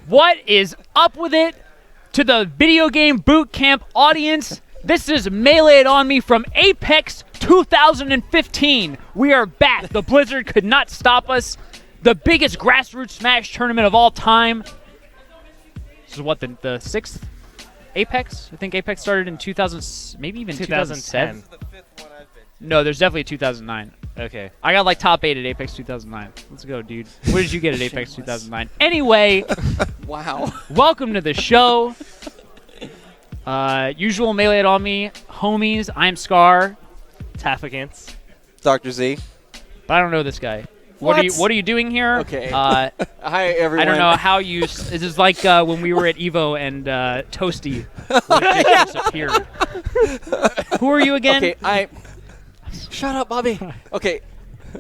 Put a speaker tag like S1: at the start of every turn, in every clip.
S1: What is up with it to the video game boot camp audience? This is Melee It On Me from Apex 2015. We are back. The Blizzard could not stop us. The biggest grassroots Smash tournament of all time. This is what, the sixth Apex? I think Apex started in 2000, maybe even 2007. No, there's definitely a 2009.
S2: Okay.
S1: I got like top 8 at Apex 2009. Let's go, dude. What did you get at Apex 2009? Anyway.
S3: Wow.
S1: Welcome to the show. Usual Melee It On Me homies. I'm Scar.
S2: Taffagants.
S3: Dr. Z.
S1: But I don't know this guy. What are you doing here?
S3: Okay. Hi, everyone.
S1: I don't know how you. This is like when we were at Evo and Toasty disappeared. Who are you again?
S3: Okay, Shut up, Bobby. Okay,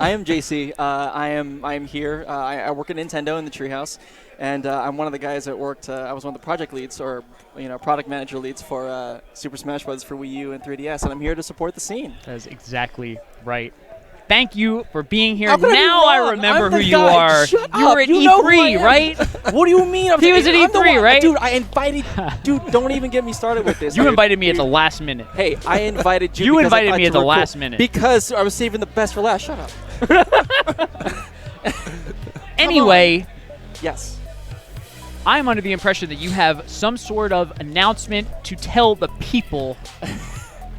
S3: I am JC. I am here. I work at Nintendo in the Treehouse, and I'm one of the guys that worked. I was one of the project leads, or product manager leads for Super Smash Bros. For Wii U and 3DS, and I'm here to support the scene.
S1: That is exactly right. Thank you for being here.
S3: How could
S1: Now
S3: I
S1: I remember who you
S3: guy.
S1: are.
S3: Shut
S1: You
S3: up.
S1: were at
S3: You know who I
S1: E3,
S3: am.
S1: right?
S3: What do you mean?
S1: He was at
S3: I'm the
S1: E3,
S3: one-
S1: right?
S3: Dude, I invited. Dude, don't even get me started with this.
S1: You invited me at the last minute.
S3: Hey, I invited you.
S1: You
S3: because I
S1: invited
S3: thought
S1: me
S3: you
S1: at the
S3: were
S1: last
S3: cool.
S1: minute.
S3: Because I was saving the best for last. Shut up.
S1: Anyway,
S3: Yes.
S1: I'm under the impression that you have some sort of announcement to tell the people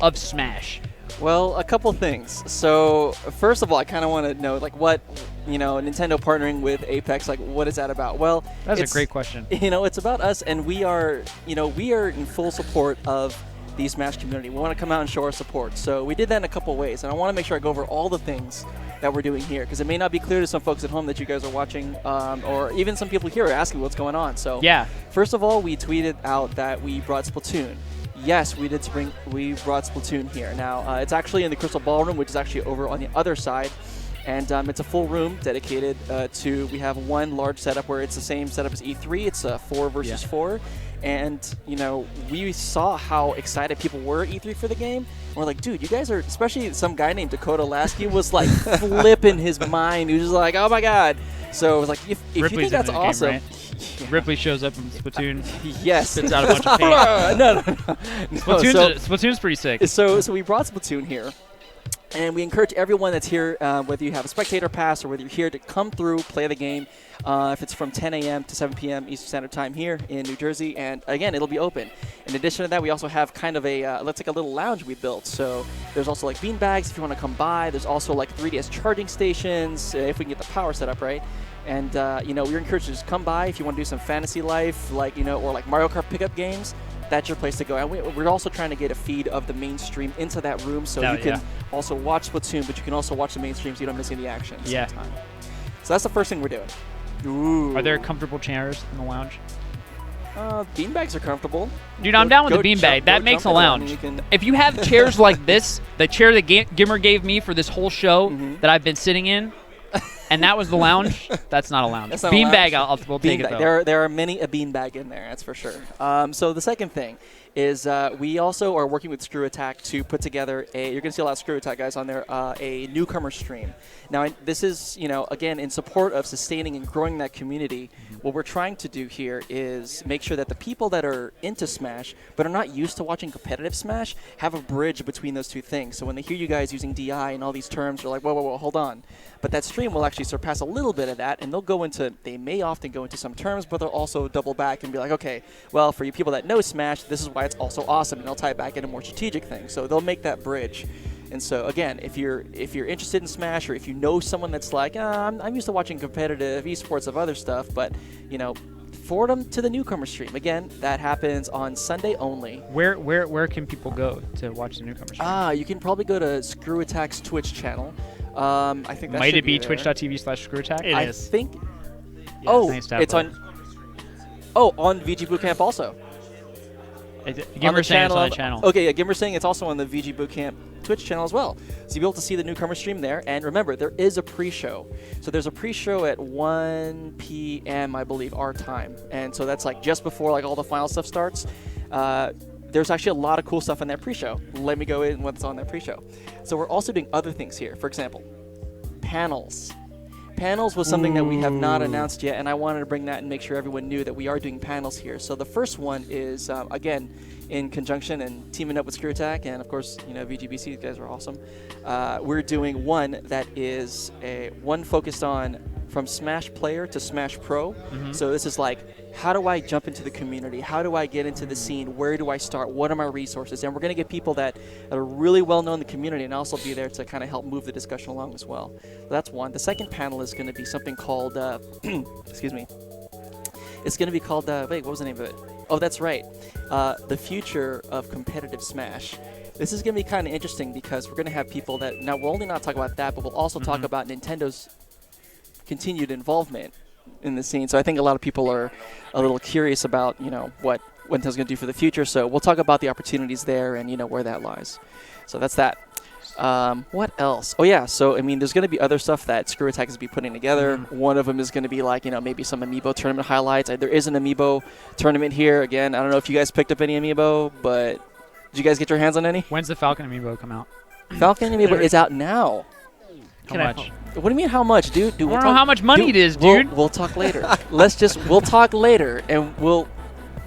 S1: of Smash.
S3: Well, a couple things. So, first of all, I kind of want to know, like, what, Nintendo partnering with Apex, like, what is that about? Well,
S1: That's a
S3: it's-
S1: great question.
S3: It's about us, and we are in full support of the Smash community. We want to come out and show our support. So we did that in a couple ways, and I want to make sure I go over all the things that we're doing here, because it may not be clear to some folks at home that you guys are watching, or even some people here are asking what's going on. So,
S1: Yeah.
S3: first of all, we tweeted out that we brought Splatoon. Yes, we brought Splatoon here. Now, it's actually in the Crystal Ballroom, which is actually over on the other side. And it's a full room dedicated to, we have one large setup where it's the same setup as E3. It's 4 versus 4. And, we saw how excited people were at E3 for the game. And we're like, dude, you guys are, especially some guy named Dakota Lasky was like flipping his mind. He was just like, oh my God. So it was like, if you think that's awesome.
S1: Game, right? Ripley shows up in Splatoon.
S3: Yes.
S1: Spits out a bunch of paint.
S3: No.
S1: Splatoon's pretty sick.
S3: So we brought Splatoon here. And we encourage everyone that's here, whether you have a spectator pass or whether you're here, to come through, play the game. If it's from 10 a.m. to 7 p.m. Eastern Standard Time here in New Jersey. And again, it'll be open. In addition to that, we also have kind of a, let's like a little lounge we built. So there's also like bean bags if you want to come by. There's also like 3DS charging stations, if we can get the power set up right. And, we're encouraged to just come by if you want to do some fantasy life, like, or like Mario Kart pickup games. That's your place to go. And we're also trying to get a feed of the mainstream into that room, so you can also watch Splatoon, but you can also watch the mainstream so you don't miss any action at the same time. So that's the first thing we're doing. Ooh.
S1: Are there comfortable chairs in the lounge?
S3: Beanbags are comfortable.
S1: Dude, I'm down with the beanbag. That makes a lounge. If you have chairs like this, the chair that Gimmer gave me for this whole show that I've been sitting in, and that was the lounge, that's not a lounge. Beanbag, we'll take it, though.
S3: There are many a beanbag in there, that's for sure. So the second thing is we also are working with Screw Attack to put together you're going to see a lot of Screw Attack guys on there, a Newcomer stream. Now, this is, again, in support of sustaining and growing that community. What we're trying to do here is make sure that the people that are into Smash but are not used to watching competitive Smash have a bridge between those two things. So when they hear you guys using DI and all these terms, they're like, whoa, hold on. But that stream will actually surpass a little bit of that, and they may often go into some terms, but they'll also double back and be like, okay, well, for you people that know Smash, this is why it's also awesome, and they'll tie it back into more strategic things. So they'll make that bridge. And so again, if you're interested in Smash, or if you know someone that's like, I'm used to watching competitive esports of other stuff, but forward them to the Newcomer stream. Again, that happens on Sunday only.
S1: Where can people go to watch the Newcomer stream?
S3: You can probably go to Screw Attack's Twitch channel. I think that
S1: might
S3: should
S1: it be
S3: there.
S1: twitch.tv/screwattack?
S2: It is.
S3: I think.
S1: Yes.
S3: It's on. Oh, on VG Bootcamp also.
S1: Gimmer's saying it's on the channel.
S3: Okay, yeah, Gimmer's saying it's also on the VG Bootcamp Twitch channel as well. So you'll be able to see the Newcomer stream there. And remember, there is a pre-show. So there's a pre-show at 1 p.m., I believe, our time. And so that's like just before like all the final stuff starts. There's actually a lot of cool stuff in that pre-show. Let me go in what's on that pre-show. So we're also doing other things here. For example, panels. Panels was something that we have not announced yet, and I wanted to bring that and make sure everyone knew that we are doing panels here. So the first one is, again, in conjunction and teaming up with Screw Attack, and of course, VGBC, you guys are awesome. We're doing one that is one focused on from Smash Player to Smash Pro. So this is like, how do I jump into the community? How do I get into the scene? Where do I start? What are my resources? And we're going to get people that are really well known in the community and also be there to kind of help move the discussion along as well. So that's one. The second panel is going to be something called, excuse me. It's going to be called, wait, what was the name of it? Oh, that's right. The Future of Competitive Smash. This is going to be kind of interesting because we're going to have people that, now we'll only not talk about that, but we'll also talk about Nintendo's continued involvement in the scene. So I think a lot of people are a little curious about, what Nintendo's going to do for the future. So we'll talk about the opportunities there and, where that lies. So that's that. What else? Oh, yeah. So, I mean, there's going to be other stuff that Screw Attack is be putting together. One of them is going to be like, maybe some Amiibo tournament highlights. There is an Amiibo tournament here. Again, I don't know if you guys picked up any Amiibo, but did you guys get your hands on any?
S1: When's the Falcon Amiibo come out?
S3: Falcon Amiibo is out now.
S1: How much?
S3: What do you mean how much, dude?
S1: I don't know how much money it is, dude.
S3: We'll talk later. We'll talk later, and we'll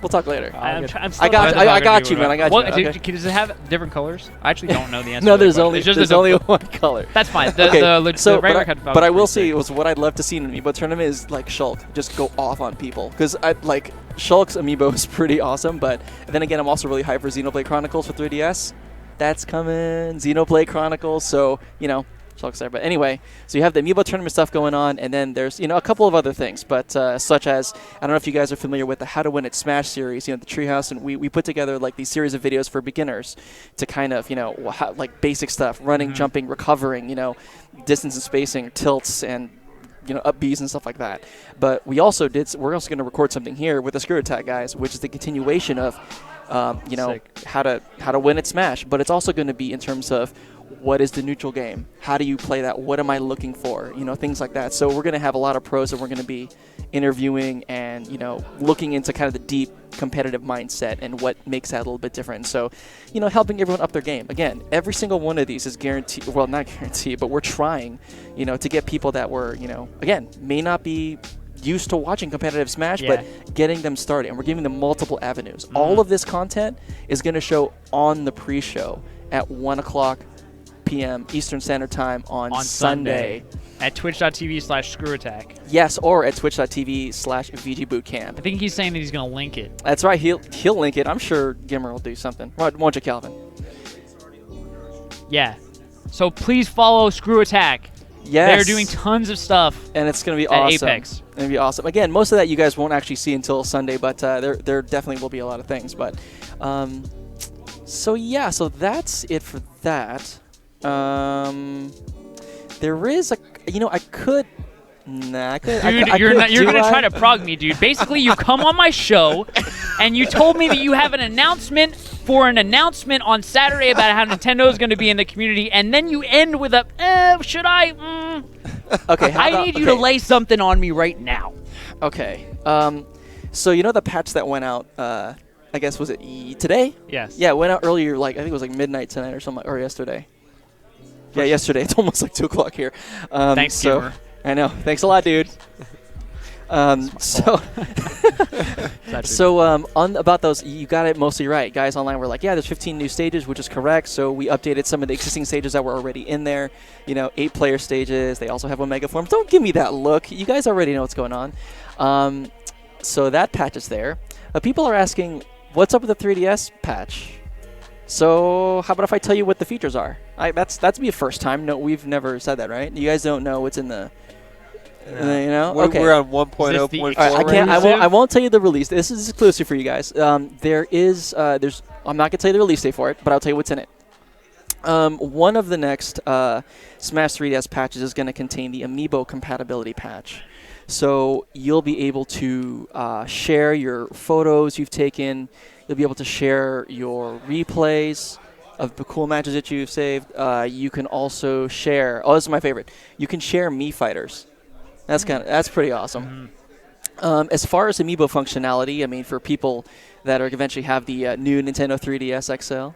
S3: talk later.
S1: I
S3: got you, man. I got you.
S1: Okay. Does it have different colors? I actually don't know the answer.
S3: No, there's only one color.
S1: That's fine.
S3: But I will say, what I'd love to see in an Amiibo tournament is like Shulk just go off on people, because Shulk's Amiibo is pretty awesome. But then again, I'm also really hyped for Xenoblade Chronicles for 3DS. That's coming. Xenoblade Chronicles. So there. But anyway, so you have the Amiibo tournament stuff going on, and then there's a couple of other things, but such as, I don't know if you guys are familiar with the How to Win at Smash series, the Treehouse, and we put together like these series of videos for beginners to kind of like basic stuff, running, jumping, recovering, distance and spacing, tilts, and up Bs and stuff like that. But we're also going to record something here with the Screw Attack guys, which is the continuation of how to win at Smash, but it's also going to be in terms of what is the neutral game? How do you play that? What am I looking for? Things like that. So we're going to have a lot of pros that we're going to be interviewing and, looking into kind of the deep competitive mindset and what makes that a little bit different. So, helping everyone up their game. Again, every single one of these is guaranteed, well, not guaranteed, but we're trying, to get people that were, again, may not be used to watching competitive Smash, but getting them started. And we're giving them multiple avenues. All of this content is going to show on the pre-show at 1 o'clock p.m. Eastern Standard Time on Sunday.
S1: At twitch.tv/screwattack.
S3: Yes, or at twitch.tv/VGBootcamp.
S1: I think he's saying that he's going to link it.
S3: That's right. He'll link it. I'm sure Gimmer will do something. Won't you, Calvin?
S1: Yeah. So please follow Screw Attack.
S3: Yes.
S1: They're doing tons of stuff.
S3: And it's going to be
S1: at
S3: awesome.
S1: Apex.
S3: It's going to be awesome. Again, most of that you guys won't actually see until Sunday, but there definitely will be a lot of things. But so that's it for that. There is I could. Nah, I could.
S1: Dude, you're gonna try to prog me, dude. Basically, you come on my show, and you told me that you have an announcement on Saturday about how Nintendo is going to be in the community, and then you end with a, should I?
S3: Okay.
S1: I need you to lay something on me right now.
S3: Okay. So the patch that went out. I guess was it today?
S1: Yes.
S3: Yeah, it went out earlier. I think it was midnight tonight or something, or yesterday. Yeah, yesterday. It's almost 2 o'clock here.
S1: Thanks, Skimmer.
S3: I know. Thanks a lot, dude. On about those, you got it mostly right. Guys online were like, yeah, there's 15 new stages, which is correct. So we updated some of the existing stages that were already in there. 8-player stages. They also have Omega forms. Don't give me that look. You guys already know what's going on. So that patch is there. People are asking, what's up with the 3DS patch? So how about if I tell you what the features are? That's me a first time. No, we've never said that, right? You guys don't know what's in the. Okay.
S2: We're on 1.0.4.
S3: I won't tell you the release. This is exclusive for you guys. I'm not gonna tell you the release date for it, but I'll tell you what's in it. One of the next Smash 3DS patches is going to contain the Amiibo compatibility patch. So you'll be able to share your photos you've taken. You'll be able to share your replays of the cool matches that you've saved. You can also share. Oh, this is my favorite. You can share Mii Fighters. That's pretty awesome. As far as Amiibo functionality, I mean, for people that are eventually have the new Nintendo 3DS XL.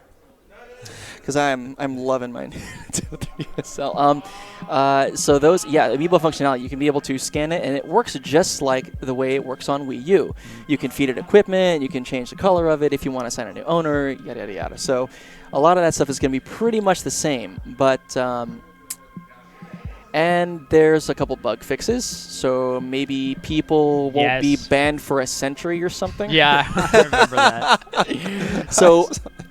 S3: because I'm loving my Nintendo 3DSL. So those, Amiibo functionality, you can be able to scan it, and it works just like the way it works on Wii U. You can feed it equipment, you can change the color of it if you want to assign a new owner, yada yada yada. So a lot of that stuff is going to be pretty much the same, but and there's a couple bug fixes, so maybe people won't be banned for a century or something.
S1: Yeah, I remember that.
S3: So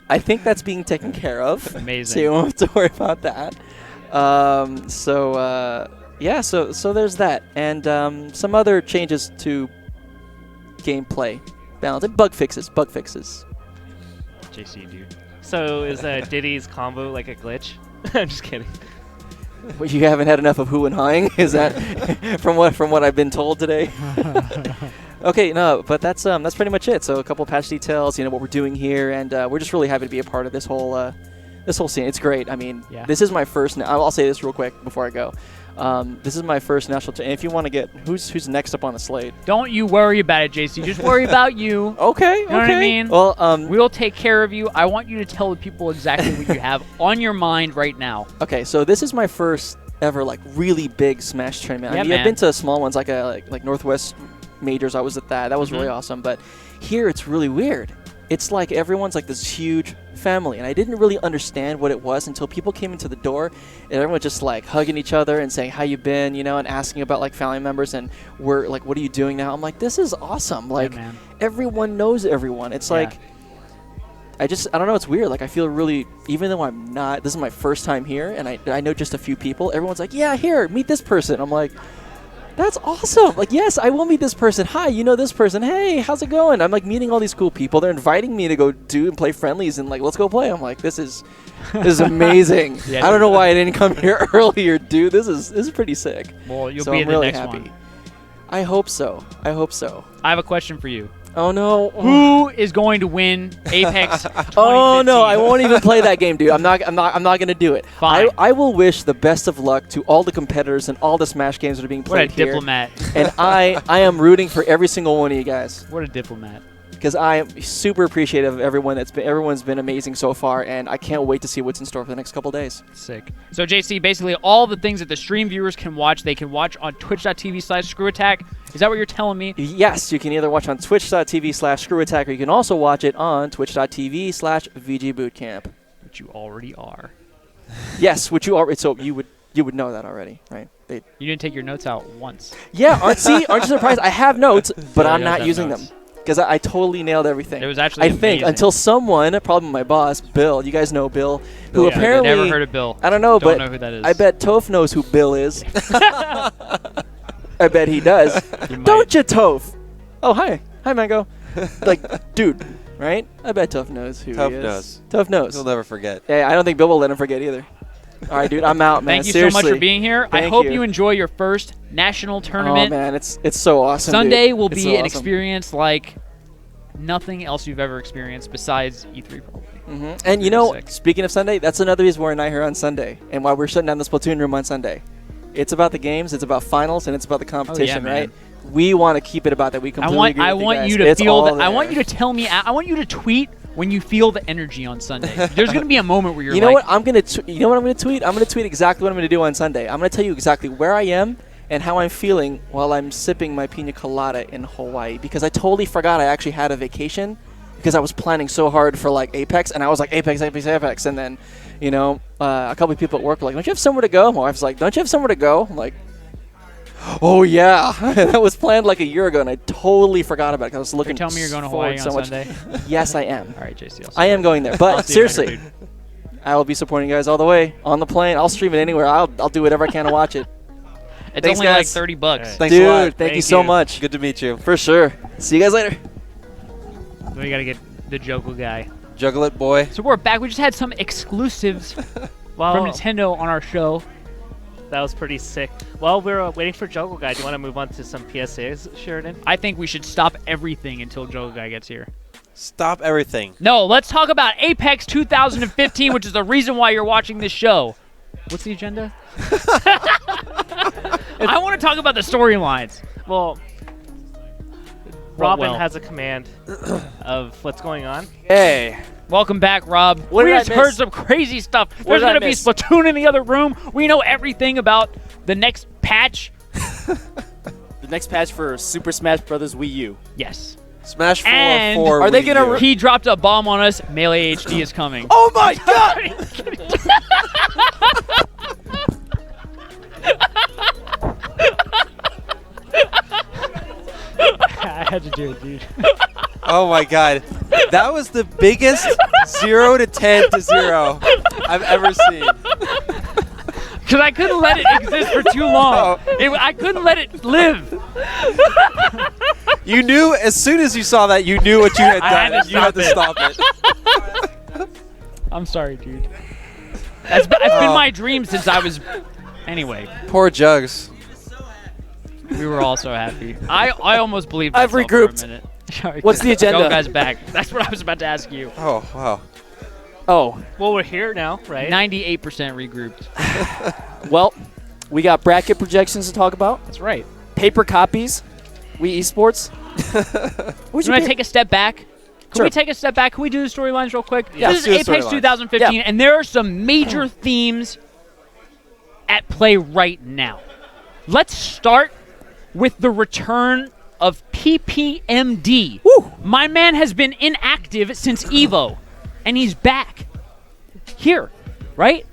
S3: I think that's being taken care of.
S1: Amazing.
S3: So you won't have to worry about that. So there's that, and some other changes to gameplay balance and bug fixes.
S1: JC, dude.
S2: So is Diddy's combo like a glitch? I'm just kidding.
S3: Well, you haven't had enough of Hu and Hing? Is that from what I've been told today? Okay, no, but that's pretty much it. So a couple patch details, what we're doing here, and we're just really happy to be a part of this whole scene. It's great. I mean, This is my first. I'll say this real quick before I go. This is my first national. And if you want to get who's next up on the slate,
S1: don't you worry about it, JC. Just worry about you.
S3: Okay.
S1: You know what I mean?
S3: Well,
S1: we'll take care of you. I want you to tell the people exactly what you have on your mind right now.
S3: Okay, so this is my first ever really big Smash tournament. I mean, I've been to small ones like Northwest Majors. I was at that. That was really awesome. But here it's really weird. It's like everyone's like this huge family, and I didn't really understand what it was until people came into the door, and everyone just like hugging each other and saying how you been, and asking about like family members, and we're like, what are you doing now? I'm like, this is awesome. Like everyone knows everyone. It's like I don't know, it's weird. Like I feel really, even though I'm not, this is my first time here, and I know just a few people. Everyone's like, yeah, here, meet this person. I'm like, that's awesome. Like, yes, I will meet this person. Hi, you know this person. Hey, how's it going? I'm like meeting all these cool people. They're inviting me to go do and play friendlies and like, let's go play. I'm like, this is amazing. I don't know why I didn't come here earlier, dude. This is pretty sick.
S1: Well, you'll
S3: so
S1: be
S3: I'm
S1: in the
S3: really
S1: next
S3: happy.
S1: one.
S3: I hope so. I have
S1: a question for you.
S3: Oh no!
S1: Who is going to win Apex 2015?
S3: Oh no! I won't even play that game, dude. I'm not gonna do it.
S1: Fine.
S3: I will wish the best of luck to all the competitors and all the Smash games that are being played here.
S1: What a diplomat!
S3: And I am rooting for every single one of you guys.
S1: What a diplomat!
S3: Because I am super appreciative of everyone everyone's been amazing so far, and I can't wait to see what's in store for the next couple days.
S1: Sick. So JC, basically all the things that the stream viewers can watch, they can watch on twitch.tv/screwattack. Is that what you're telling me?
S3: Yes, you can either watch on twitch.tv/screwattack, or you can also watch it on twitch.tv/VGBootcamp.
S1: Which you already are.
S3: Yes, which you already. So you would know that already, right?
S1: You didn't take your notes out once.
S3: Yeah, aren't you surprised? I have notes, but I'm not using them. Because I totally nailed everything.
S1: It was actually
S3: amazing. Until someone, probably my boss, Bill, you guys know Bill, who apparently...
S1: I've never heard of Bill.
S3: I don't know, but
S1: know who that is.
S3: I bet Toph knows who Bill is. I bet he does. Don't you, Toph? Oh, hi. Hi, Mango. Like, dude, right? I bet Toph knows who he is. Toph knows.
S4: He'll never forget.
S3: Yeah, I don't think Bill will let him forget either. All right, dude, I'm out, man.
S1: Thank you
S3: Seriously.
S1: so much for being here. I hope you enjoy your first national tournament.
S3: Oh, man, it's so awesome,
S1: Sunday
S3: dude.
S1: will be an experience like nothing else you've ever experienced besides E3 probably.
S3: And speaking of Sunday, that's another reason we're not here on Sunday and why we're shutting down the Splatoon room on Sunday. It's about the games, it's about finals, and it's about the competition, right? We want to keep it about that. We completely agree with
S1: I want you to feel that. I want you to tell me. I want you to tweet when you feel the energy on Sunday. There's going to be a moment where you're
S3: you know what I'm going to tweet? I'm going to tweet exactly what I'm going to do on Sunday. I'm going to tell you exactly where I am and how I'm feeling while I'm sipping my pina colada in Hawaii, because I totally forgot I actually had a vacation because I was planning so hard for like Apex, and I was like Apex, and then a couple of people at work were like, don't you have somewhere to go? My wife's like, don't you have somewhere to go? I'm like, oh yeah. That was planned like a year ago, and I totally forgot about it because I was looking
S1: Tell me you're going to Hawaii on Sunday?
S3: Yes, I am.
S1: All right, JC.
S3: I am going there, but seriously, I will be supporting you guys all the way on the plane. I'll stream it anywhere. I'll do whatever I can to watch it.
S1: It's only like $30.
S3: Right.
S4: Thanks a lot.
S3: Dude, thank you so much.
S4: Good to meet you.
S3: For sure. See you guys later.
S1: We got to get the Joko guy.
S4: Juggle it, boy.
S1: So we're back. We just had some exclusives from Nintendo on our show.
S2: That was pretty sick. While we're waiting for Juggle Guy, do you want to move on to some PSAs, Sheridan?
S1: I think we should stop everything until Juggle Guy gets here.
S4: Stop everything.
S1: No, let's talk about Apex 2015, which is the reason why you're watching this show. What's the agenda? I want to talk about the storylines.
S2: Well, Robin has a command of what's going on.
S3: Hey.
S1: Welcome back, Rob.
S5: What
S1: We
S5: did I
S1: just heard
S5: miss?
S1: some crazy stuff.
S5: What
S1: There's
S5: did I
S1: going to be
S5: miss?
S1: Splatoon in the other room. We know everything about the next patch.
S5: The next patch for Super Smash Bros. Wii U.
S1: Yes.
S4: Smash 4
S1: And
S4: for
S5: are they
S4: Wii
S5: gonna
S4: U.
S1: He dropped a bomb on us. Melee HD is coming.
S5: Oh my god!
S1: I had to do it, dude.
S4: Oh my god. That was the biggest 0 to 10 to 0 I've ever seen.
S1: Because I couldn't let it exist for too long. I couldn't let it live.
S4: You knew as soon as you saw that, you knew what you had
S1: I had
S4: done.
S1: to
S4: You had to
S1: stop
S4: stop it.
S1: I'm sorry, dude. That's been my dream since I was... Anyway,
S4: Poor Jugs.
S1: we were all so happy. I almost believed
S5: I've
S1: myself
S5: regrouped.
S1: for a minute. Sorry,
S5: What's the agenda?
S1: Go guys back. That's what I was about to ask you.
S4: Oh, wow.
S5: Oh,
S2: Well, we're here now, right?
S1: 98% regrouped.
S5: well, we got bracket projections to talk about.
S1: That's right.
S5: Paper copies. Wii Esports. What'd
S1: You want to take a step back? Can
S5: Sure.
S1: we take a step back? Can we do the storylines real quick?
S5: Yeah,
S1: This
S4: let's
S1: is
S4: do the
S1: Apex
S4: storylines.
S1: 2015,
S5: Yeah.
S1: and there are some major themes at play right now. Let's start with the return of PPMD.
S5: Woo!
S1: My man has been inactive since EVO, and he's back here, right?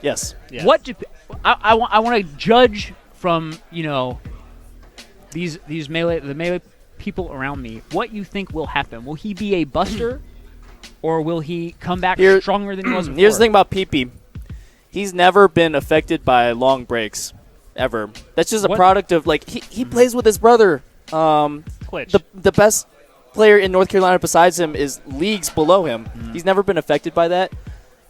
S5: Yes.
S2: Yeah.
S1: What do I want to judge from these the melee people around me? What you think will happen? Will he be a buster, or will he come back
S5: Here-
S1: stronger than he was before?
S5: Here's the thing about PP. He's never been affected by long breaks, ever. That's just a
S1: What?
S5: product of he plays with his brother.
S2: Twitch.
S5: The best player in North Carolina besides him is leagues below him. He's never been affected by that,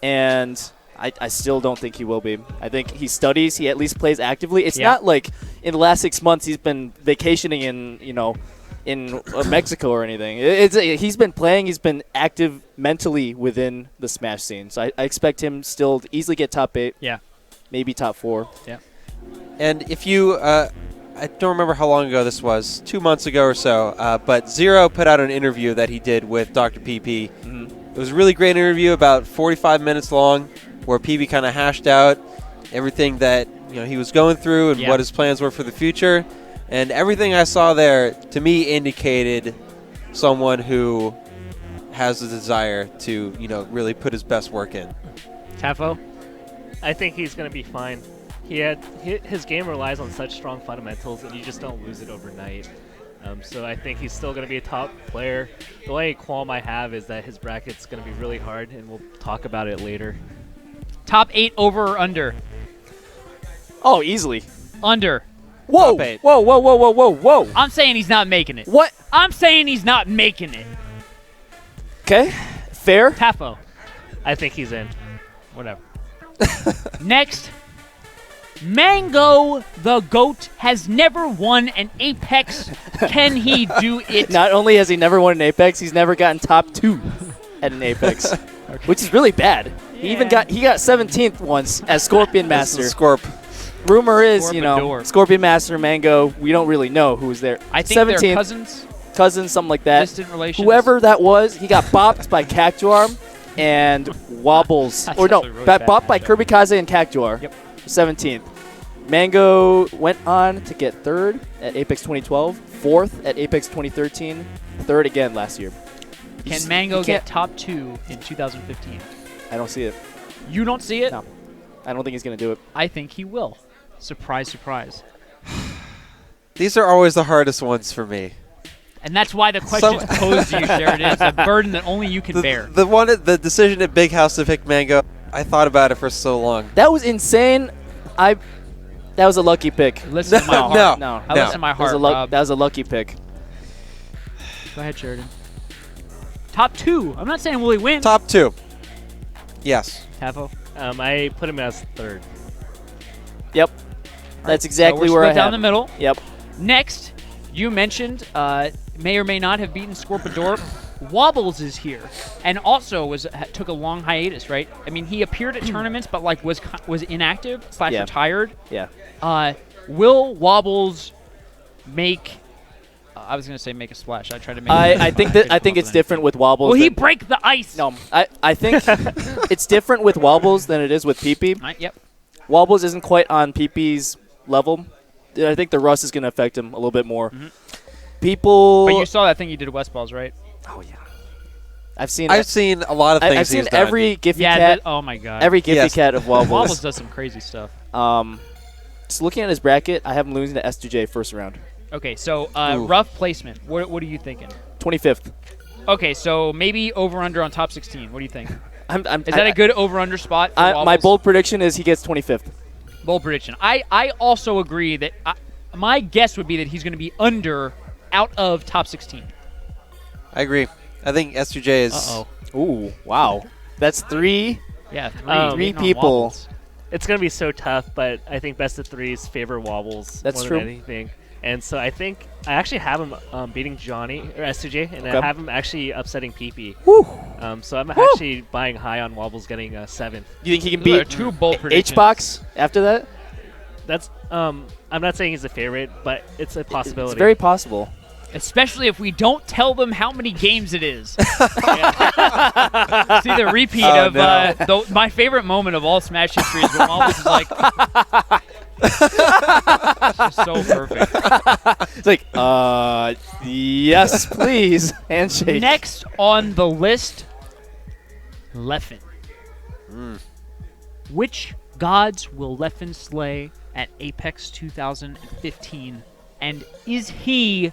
S5: and I still don't think he will be. I think he studies. He at least plays actively. It's
S1: Yeah.
S5: not like in the last 6 months he's been vacationing in Mexico or anything. He's been playing. He's been active mentally within the Smash scene. So I expect him still to easily get top 8.
S1: Yeah.
S5: Maybe top 4.
S4: And if you, I don't remember how long ago this was, 2 months ago or so, but Zero put out an interview that he did with Dr. PP. It was a really great interview, about 45 minutes long, where PP kind of hashed out everything that he was going through and
S1: Yeah.
S4: what his plans were for the future. And everything I saw there, to me, indicated someone who has a desire to, really put his best work in.
S1: Tafo?
S2: I think he's going to be fine. His game relies on such strong fundamentals, and you just don't lose it overnight. So I think he's still going to be a top player. The only qualm I have is that his bracket's going to be really hard, and we'll talk about it later.
S1: Top 8 over or under?
S5: Oh, easily.
S1: Under.
S5: Whoa!
S4: Top 8.
S5: Whoa! Whoa! Whoa! Whoa! Whoa! Whoa!
S1: I'm saying he's not making it.
S5: What?
S1: I'm saying he's not making it.
S5: Okay, fair.
S1: Tafo.
S2: I think he's in.
S1: Whatever. Next. Mango the GOAT has never won an Apex. Can he do it?
S5: Not only has he never won an Apex, he's never gotten top 2 at an Apex, which is really bad. He even got 17th once as Scorpion Master.
S4: Scorp.
S5: Rumor is,
S1: Scorpidor.
S5: Scorpion Master, Mango. We don't really know who was there.
S1: I think they're
S5: 17th,
S1: cousins,
S5: cousins, something like that.
S1: distant relations.
S5: Whoever that was, he got bopped by Cactuar and Wobbles.
S1: That's
S5: Or no,
S1: actually really
S5: got
S1: bad
S5: bopped by
S1: matchup.
S5: Kirby Kaze and Cactuar.
S1: Yep.
S5: 17th. Mango went on to get 3rd at Apex 2012, 4th at Apex 2013, 3rd again last year.
S1: Can Mango
S5: he
S1: get
S5: can't-
S1: top 2 in 2015?
S5: I don't see it.
S1: You don't see it?
S5: No. I don't think he's going to do it.
S1: I think he will. Surprise, surprise.
S4: These are always the hardest ones for me.
S1: And that's why the question's posed to you, Sheridan. It's a burden that only you can bear.
S4: The decision at Big House to pick Mango, I thought about it for so long.
S5: That was insane. That was a lucky pick.
S1: Listen to my
S4: No,
S1: heart.
S5: No.
S1: I listen to my
S5: That was,
S1: heart,
S5: a
S1: Rob.
S5: that was a lucky pick.
S1: Go ahead, Sheridan. Top 2. I'm not saying will he win.
S4: Top 2. Yes.
S1: Tafo.
S2: I put him as 3rd.
S5: Yep. That's exactly
S1: so we're
S5: where I
S1: split down
S5: have
S1: the
S5: him.
S1: middle.
S5: Yep.
S1: Next, you mentioned may or may not have beaten Scorpidor. Wobbles is here, and also took a long hiatus, right? I mean, he appeared at tournaments, but was inactive /
S5: Yeah.
S1: retired.
S5: Yeah.
S1: Will Wobbles make I was gonna say make a splash. I tried to make.
S5: I think it's different with Wobbles.
S1: Will he break the ice?
S5: No, I think it's different with Wobbles than it is with PP.
S1: Yep.
S5: Wobbles isn't quite on PP's level. I think the rust is going to affect him a little bit more. People.
S1: But you saw that thing he did at West Balls, right?
S5: Oh yeah. I've seen
S4: a lot of things.
S5: I've seen
S4: he's done.
S5: every Giphy cat.
S1: Oh my god.
S5: Every Giphy cat of Wobbles.
S1: Wobbles does some crazy stuff.
S5: Just looking at his bracket, I have him losing to S2J first round.
S1: Okay, so rough placement. What are you thinking?
S5: 25th.
S1: Okay, so maybe over/under on top 16. What do you think?
S5: Is
S1: Is that a good over/under spot? For
S5: my
S1: Wobbles?
S5: bold prediction is he gets 25th.
S1: Bold prediction. I also agree that my guess would be that he's going to be under out of top 16.
S4: I agree. I think S2J is.
S1: Uh-oh.
S5: Ooh, wow. That's three.
S1: Yeah,
S5: three people.
S2: It's going to be so tough, but I think best of threes favor Wobbles
S5: That's
S2: more
S5: true.
S2: than anything. And so I think I actually have him beating Johnny or S2J, and I have him actually upsetting PP.
S5: Woo.
S2: So I'm actually buying high on Wobbles getting a 7th.
S5: You think he can
S1: Those are
S5: beat
S1: two bold predictions.
S5: H-Box after that?
S2: That's I'm not saying he's a favorite, but it's a possibility.
S5: It's very possible.
S1: Especially if we don't tell them how many games it is. See the repeat of my favorite moment of all Smash history is when Wobbles is like, it's just so perfect.
S5: It's like, yes, please. Handshake.
S1: Next on the list, Leffen. Which gods will Leffen slay at Apex 2015? And is he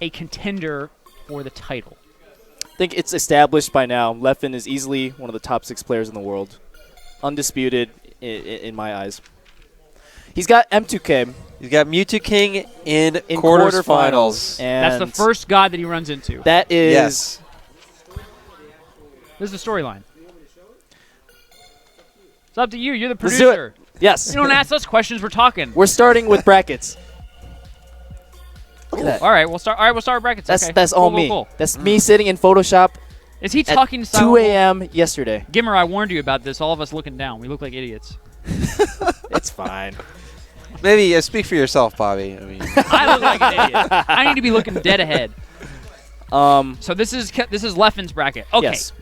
S1: a contender for the title?
S5: I think it's established by now. Leffen is easily one of the top 6 players in the world. Undisputed in my eyes. He's got M2K.
S4: He's got Mewtwo King in
S5: quarterfinals.
S4: quarterfinals.
S5: And
S1: That's the first god that he runs into.
S5: That is...
S4: Yes.
S1: This is the storyline. It's up to you. You're the
S5: Let's do
S1: producer.
S5: it. Yes.
S1: You don't ask us questions. We're talking.
S5: We're starting with brackets. Look at that.
S1: All right, we'll start. All right, we'll start brackets.
S5: That's
S1: okay.
S5: that's
S1: Cool,
S5: all
S1: cool,
S5: me.
S1: cool.
S5: That's me sitting in Photoshop
S1: Is he
S5: at
S1: talking
S5: 2 a.m. yesterday.
S1: Gimmer, I warned you about this. All of us looking down. We look like idiots.
S5: It's fine.
S4: Maybe speak for yourself, Bobby. I mean,
S1: I look like an idiot. I need to be looking dead ahead. So this is Leffen's bracket. Okay.
S5: Yes.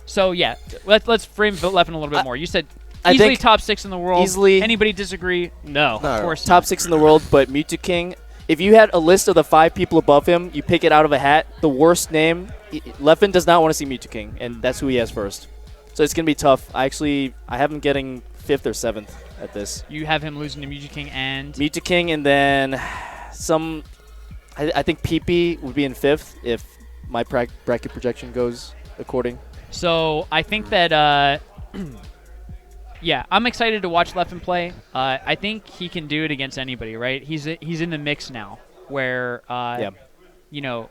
S1: So yeah, let's frame Leffen a little bit more. You said
S5: I
S1: easily
S5: think
S1: top 6 in the world.
S5: easily-
S1: Anybody disagree?
S2: No.
S1: Of course
S5: Top
S1: not.
S5: 6 in the world, but Mewtwo King. If you had a list of the 5 people above him, you pick it out of a hat. The worst name, Leffen does not want to see Mewtwo King, and that's who he has first. So it's gonna be tough. I have him getting 5th or 7th at this.
S1: You have him losing to Mewtwo King and
S5: Mewtwo King, and then some. I think PP would be in 5th if my bracket projection goes according.
S1: So I think that yeah, I'm excited to watch Leffen play. I think he can do it against anybody, right? He's in the mix now, where you know,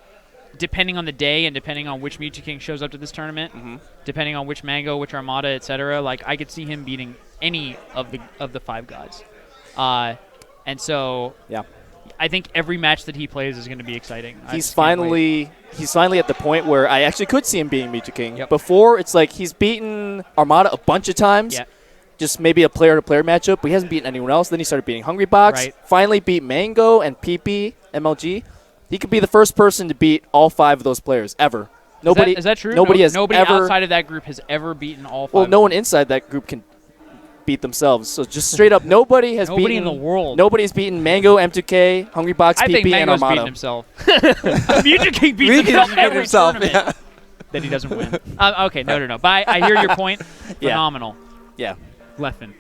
S1: depending on the day and depending on which Mewtwo King shows up to this tournament, depending on which Mango, which Armada, etc. Like I could see him beating any of the 5 gods, and so
S5: Yeah.
S1: I think every match that he plays is going to be exciting. I
S5: He's
S1: just can't wait.
S5: finally at the point where I actually could see him beating Mewtwo King.
S1: Yep.
S5: Before, it's like he's beaten Armada a bunch of times.
S1: Yeah.
S5: Just maybe a player-to-player matchup, but he hasn't beaten anyone else. Then he started beating Hungry Box.
S1: Right.
S5: Finally beat Mango and PP, MLG. He could be the first person to beat all 5 of those players ever. Nobody
S1: Is that true?
S5: Nobody has
S1: nobody
S5: ever.
S1: outside of that group has ever beaten all 5.
S5: Well, no one inside that group can beat themselves. So just straight up, nobody has
S1: Nobody
S5: beaten
S1: in the world.
S5: Nobody's beaten Mango, M2K, Hungry Box,
S1: I
S5: PP,
S1: think
S5: and
S1: Mango's
S5: Armada.
S1: beating himself. Mewtwo King beats himself every
S4: himself,
S1: tournament that he doesn't win. Okay, no. But I hear your point.
S5: Yeah.
S1: Phenomenal.
S5: Yeah.
S1: Leffen.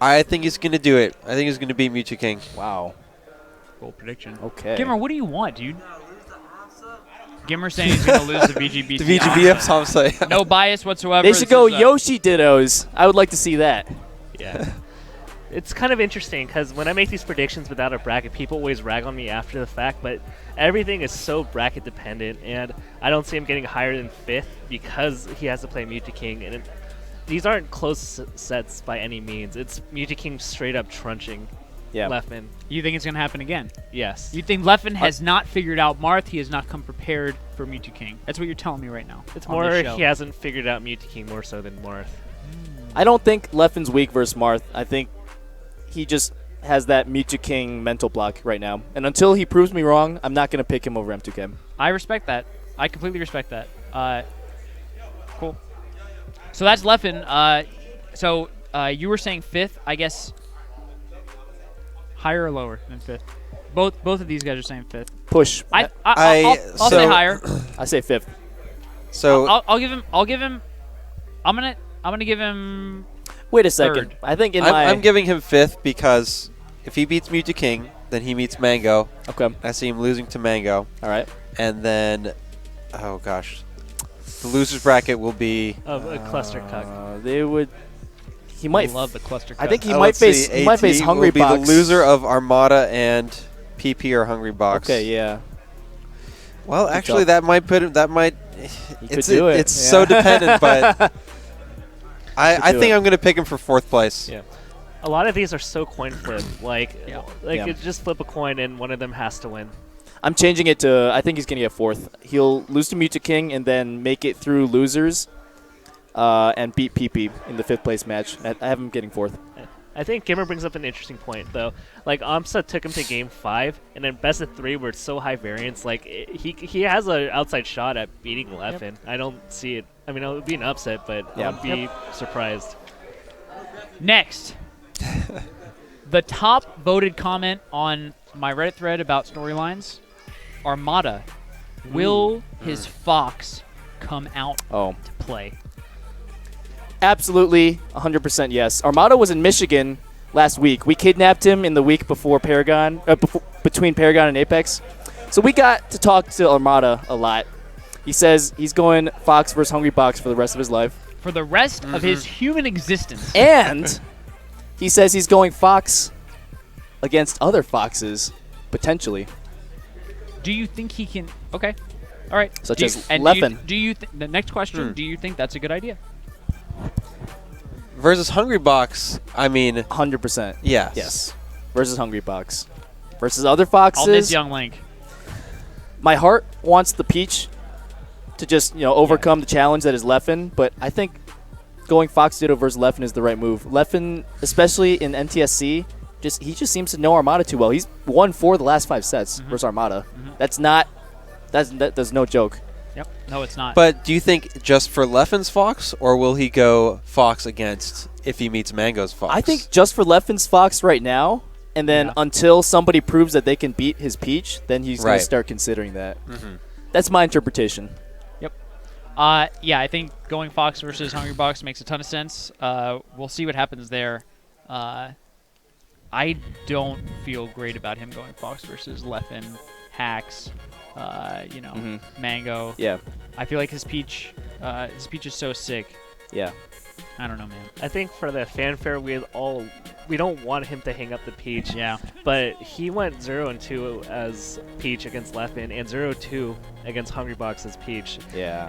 S4: I think he's going to do it. I think he's going to beat Mewtwo King.
S5: Wow.
S1: Bold prediction.
S5: Okay.
S1: Gimmer, what do you want, dude? Gimmer saying he's going to lose the VGBC.
S4: The VGBF Samsa.
S1: No bias whatsoever.
S5: They should
S1: This
S5: go
S1: is,
S5: Yoshi Dittos. I would like to see that.
S2: Yeah. It's kind of interesting because when I make these predictions without a bracket, people always rag on me after the fact, but everything is so bracket dependent, and I don't see him getting higher than 5th because he has to play Mewtwo King, and these aren't close sets by any means. It's Mewtwo King straight up trunching Leffen.
S1: You think it's going to happen again?
S2: Yes.
S1: You think Leffen has not figured out Marth? He has not come prepared for Mewtwo King. That's what you're telling me right now.
S2: It's
S1: on
S2: more
S1: this show.
S2: he hasn't figured out Mewtwo King more so than Marth.
S5: I don't think Leffen's weak versus Marth. I think he has that Mewtwo King mental block right now. And until he proves me wrong, I'm not going to pick him over M2K.
S1: I respect that. I completely respect that. Cool. So that's Leffen. You were saying 5th, I guess. Higher or lower than 5th? Both of these guys are saying 5th.
S5: Push.
S1: I'll say higher.
S5: I say 5th.
S4: So
S1: I'll give him. I'm gonna give him.
S5: Wait a second.
S1: Third.
S5: I think
S4: I'm giving him 5th because if he beats Mewtwo King, then he meets Mango.
S5: Okay.
S4: I see him losing to Mango.
S5: All right.
S4: And then, oh gosh, the loser's bracket will be
S2: A cluster cuck.
S5: They would. He might.
S1: love the cluster.
S5: I think he
S4: let's
S5: might face.
S4: see,
S5: He might
S4: AT
S5: face Hungry
S4: will be
S5: Box.
S4: the loser of Armada and PP or Hungry Box.
S5: Okay. Yeah.
S4: Well,
S5: Good
S4: actually,
S5: job.
S4: that might put him. That might.
S5: He could do it.
S4: It's so dependent, but I
S5: do
S4: think
S5: it.
S4: I'm going to pick him for 4th place.
S2: Yeah. A lot of these are so coin flip. Like,
S1: Yeah.
S5: Yeah.
S2: just flip a coin and one of them has to win.
S5: I'm changing it to. I think he's gonna get 4th. He'll lose to Mewtwo King and then make it through losers, and beat PP in the 5th place match. I have him getting 4th.
S2: I think Gamer brings up an interesting point, though. Like, Amsa took him to Game 5, and then best of 3 where it's so high variance. Like, he has an outside shot at beating Leffen. I don't see it. I mean, it would be an upset, but
S5: Yeah.
S2: I would be surprised.
S1: Next, the top voted comment on my Reddit thread about storylines: Armada. Will his Fox come out
S5: Oh.
S1: to play?
S5: Absolutely, 100% yes. Armada was in Michigan last week. We kidnapped him in the week before Paragon, between Paragon and Apex. So we got to talk to Armada a lot. He says he's going Fox versus Hungry Box for the rest of his life.
S1: For the rest of his human existence.
S5: And he says he's going Fox against other Foxes, potentially.
S1: Do you think he can? Okay. All right.
S5: Such
S1: Do
S5: as
S1: you- and
S5: Leffen.
S1: Do you the next question, do you think that's a good idea?
S4: Versus Hungry Box, I mean,
S5: 100%.
S4: yes.
S5: Yes. Versus Hungry Box. Versus other Foxes.
S1: I'll miss Young Link.
S5: My heart wants the Peach to just, overcome the challenge that is Leffen, but I think going Fox Ditto versus Leffen is the right move. Leffen, especially in NTSC, he just seems to know Armada too well. He's won 4 of the last 5 sets versus Armada. That's no joke.
S1: Yep. No, it's not.
S4: But do you think just for Leffen's Fox, or will he go Fox against if he meets Mango's Fox?
S5: I think just for Leffen's Fox right now, and then
S1: Yeah.
S5: until somebody proves that they can beat his Peach, then he's going
S4: Right.
S5: to start considering that. That's my interpretation.
S1: Yeah, I think going Fox versus Hungry Box makes a ton of sense. We'll see what happens there. I don't feel great about him going Fox versus Leffen, Hacks, Mango.
S5: Yeah.
S1: I feel like his Peach is so sick.
S5: Yeah.
S1: I don't know, man.
S2: I think for the fanfare, we don't want him to hang up the Peach.
S1: Yeah.
S2: But he went 0-2 as Peach against Leffen and 0-2 against Hungry Box as Peach.
S5: Yeah.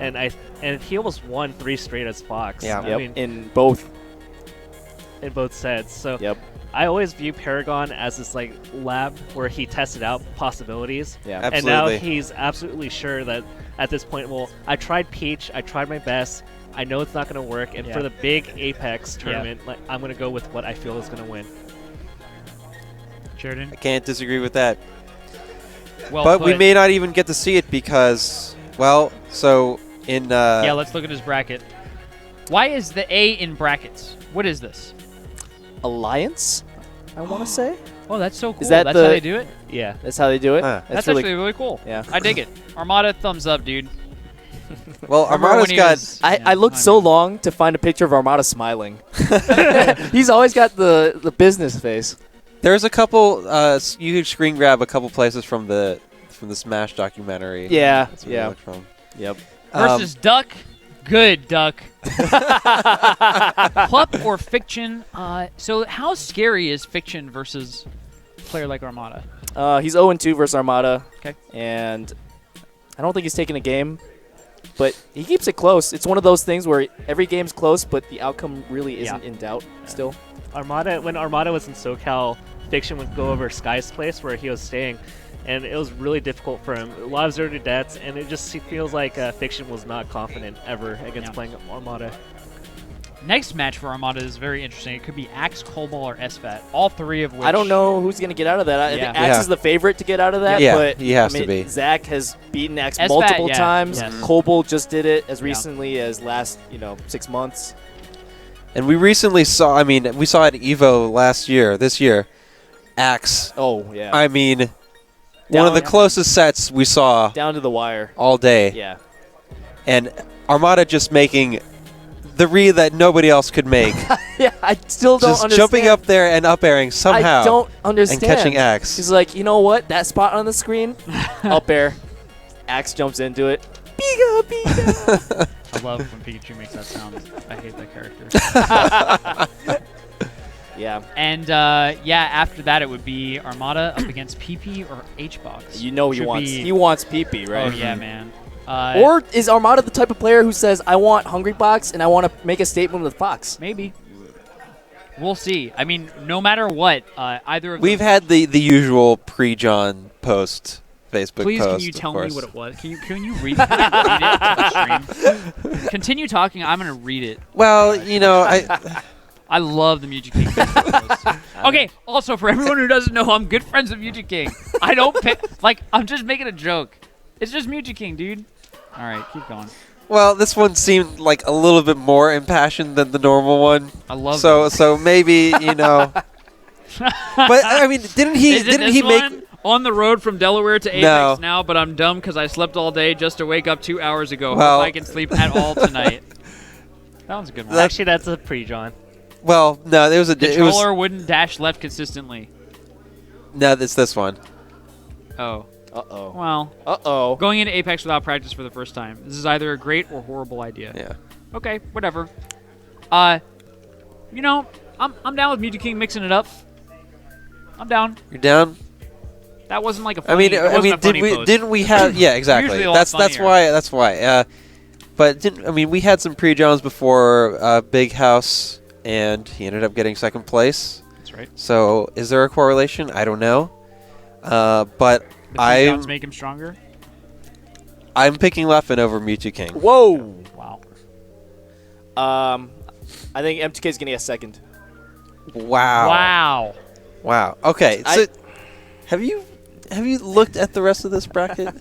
S2: And he almost won 3 straight as Fox.
S4: Yeah.
S2: I
S5: Yep.
S2: mean,
S5: In both.
S2: in both sets. So
S5: Yep.
S2: I always view Paragon as this like lab where he tested out possibilities.
S5: Yeah.
S2: And now
S4: Absolutely.
S2: he's absolutely sure that at this point, well, I tried Peach, I tried my best. I know it's not going to work, and
S1: Yeah.
S2: for the big Apex tournament, I'm going to go with what I feel is going to win.
S1: Jordan.
S4: I can't disagree with that.
S1: Well
S4: But we
S1: put.
S4: may not even get to see it because, well, so in
S1: Yeah, let's look at his bracket. Why is the A in brackets? What is this?
S5: Alliance, I want to say.
S1: Oh, that's so cool.
S5: that
S1: That's
S5: the-
S1: how they do it?
S2: Yeah.
S5: That's how they do it.
S1: That's
S5: really
S1: actually really cool.
S5: Yeah.
S1: I dig it. Armada, thumbs up, dude.
S4: well,
S1: Remember
S4: Armada's
S1: when he
S4: got
S1: was-
S5: I
S1: Yeah,
S5: looked
S1: I
S5: so
S1: mean-
S5: long to find a picture of Armada smiling. He's always got the business face.
S4: there's a couple you could screen grab a couple places from the Smash documentary.
S5: Yeah,
S4: That's where
S5: yeah.
S4: they look from.
S5: Yep.
S1: Versus Duck. Good, Duck. Plup or Fiction? So how scary is Fiction versus a player like Armada?
S5: He's 0-2 versus Armada.
S1: Okay.
S5: And I don't think he's taking a game, but he keeps it close. It's one of those things where every game's close, but the outcome really isn't in doubt still.
S2: When Armada was in SoCal, Fiction would go over Sky's place where he was staying, and it was really difficult for him. A lot of 0 deaths, and it just feels like Fiction was not confident ever against playing Armada.
S1: Next match for Armada is very interesting. It could be Axe, Cobalt, or SFAT. All three of which...
S5: I don't know who's going to get out of that. I think Axe
S4: Yeah.
S5: is the favorite to get out of that.
S4: Yeah,
S5: but
S4: he has
S5: I mean,
S4: to be.
S5: Zach has beaten Axe
S1: SFAT,
S5: multiple
S1: yeah.
S5: times.
S1: Yes.
S5: Cobalt just did it as
S1: Yeah.
S5: recently as last 6 months.
S4: And we recently saw, we saw at EVO this year, Axe.
S5: Oh, yeah.
S4: I mean, one of the closest sets we saw
S5: Down to the wire.
S4: all day.
S5: Yeah.
S4: And Armada just making the read that nobody else could make.
S5: Yeah, I still don't
S4: Just
S5: understand.
S4: jumping up there and up airing somehow.
S5: I don't understand.
S4: And catching Axe.
S5: He's like, you know what? That spot on the screen, up air. Axe jumps into it. Biga, biga.
S1: I love when Pikachu makes that sound. I hate that character.
S5: Yeah.
S1: And after that it would be Armada up against PP or HBox.
S5: You know he wants PP, right?
S1: Oh yeah, man.
S5: Or is Armada the type of player who says, I want Hungry Box and I want to make a statement with Fox?
S1: Maybe. We'll see. I mean, no matter what, either of
S4: We've
S1: them,
S4: had the usual pre-John post, Facebook
S1: please,
S4: post.
S1: can you tell
S4: of
S1: me
S4: course.
S1: what it was? Can you read it? Read it to the stream? Continue talking. I'm gonna read it.
S4: Well,
S1: I love the Mewtwo King Facebook post. Okay, also for everyone who doesn't know, I'm good friends with Mewtwo King. I don't pick, I'm just making a joke. It's just Mewtwo King, dude. All right, keep going.
S4: well, this one seemed like a little bit more impassioned than the normal one.
S1: I love
S4: So maybe, But I mean, didn't he make
S1: one? On the road from Delaware to Apex
S4: No.
S1: now, but I'm dumb because I slept all day just to wake up 2 hours ago.
S4: Well-
S1: Hope I can sleep at all tonight. That one's a good one.
S2: Actually, that's a pre-John.
S4: Well, no, there was
S1: Controller wouldn't dash left consistently.
S4: No, it's this one.
S1: Oh.
S5: Uh-oh.
S1: Well,
S5: Uh-oh.
S1: going into Apex without practice for the first time. This is either a great or horrible idea.
S4: Yeah.
S1: Okay, whatever. I'm down with Mewtwo King mixing it up. I'm down.
S4: You're down.
S1: That wasn't like a funny,
S4: didn't we have? Yeah, exactly.
S1: Usually a lot
S4: That's
S1: funnier.
S4: why. But we had some pre-Johns before Big House, and he ended up getting second place.
S1: That's right.
S4: So is there a correlation? I don't know. But
S1: The pre-Johns make him stronger.
S4: I'm picking Leffen over Mewtwo King.
S5: Whoa.
S1: Wow.
S5: I think M2K is going to get second.
S4: Wow. Okay.
S5: I-
S4: So have you looked at the rest of this bracket?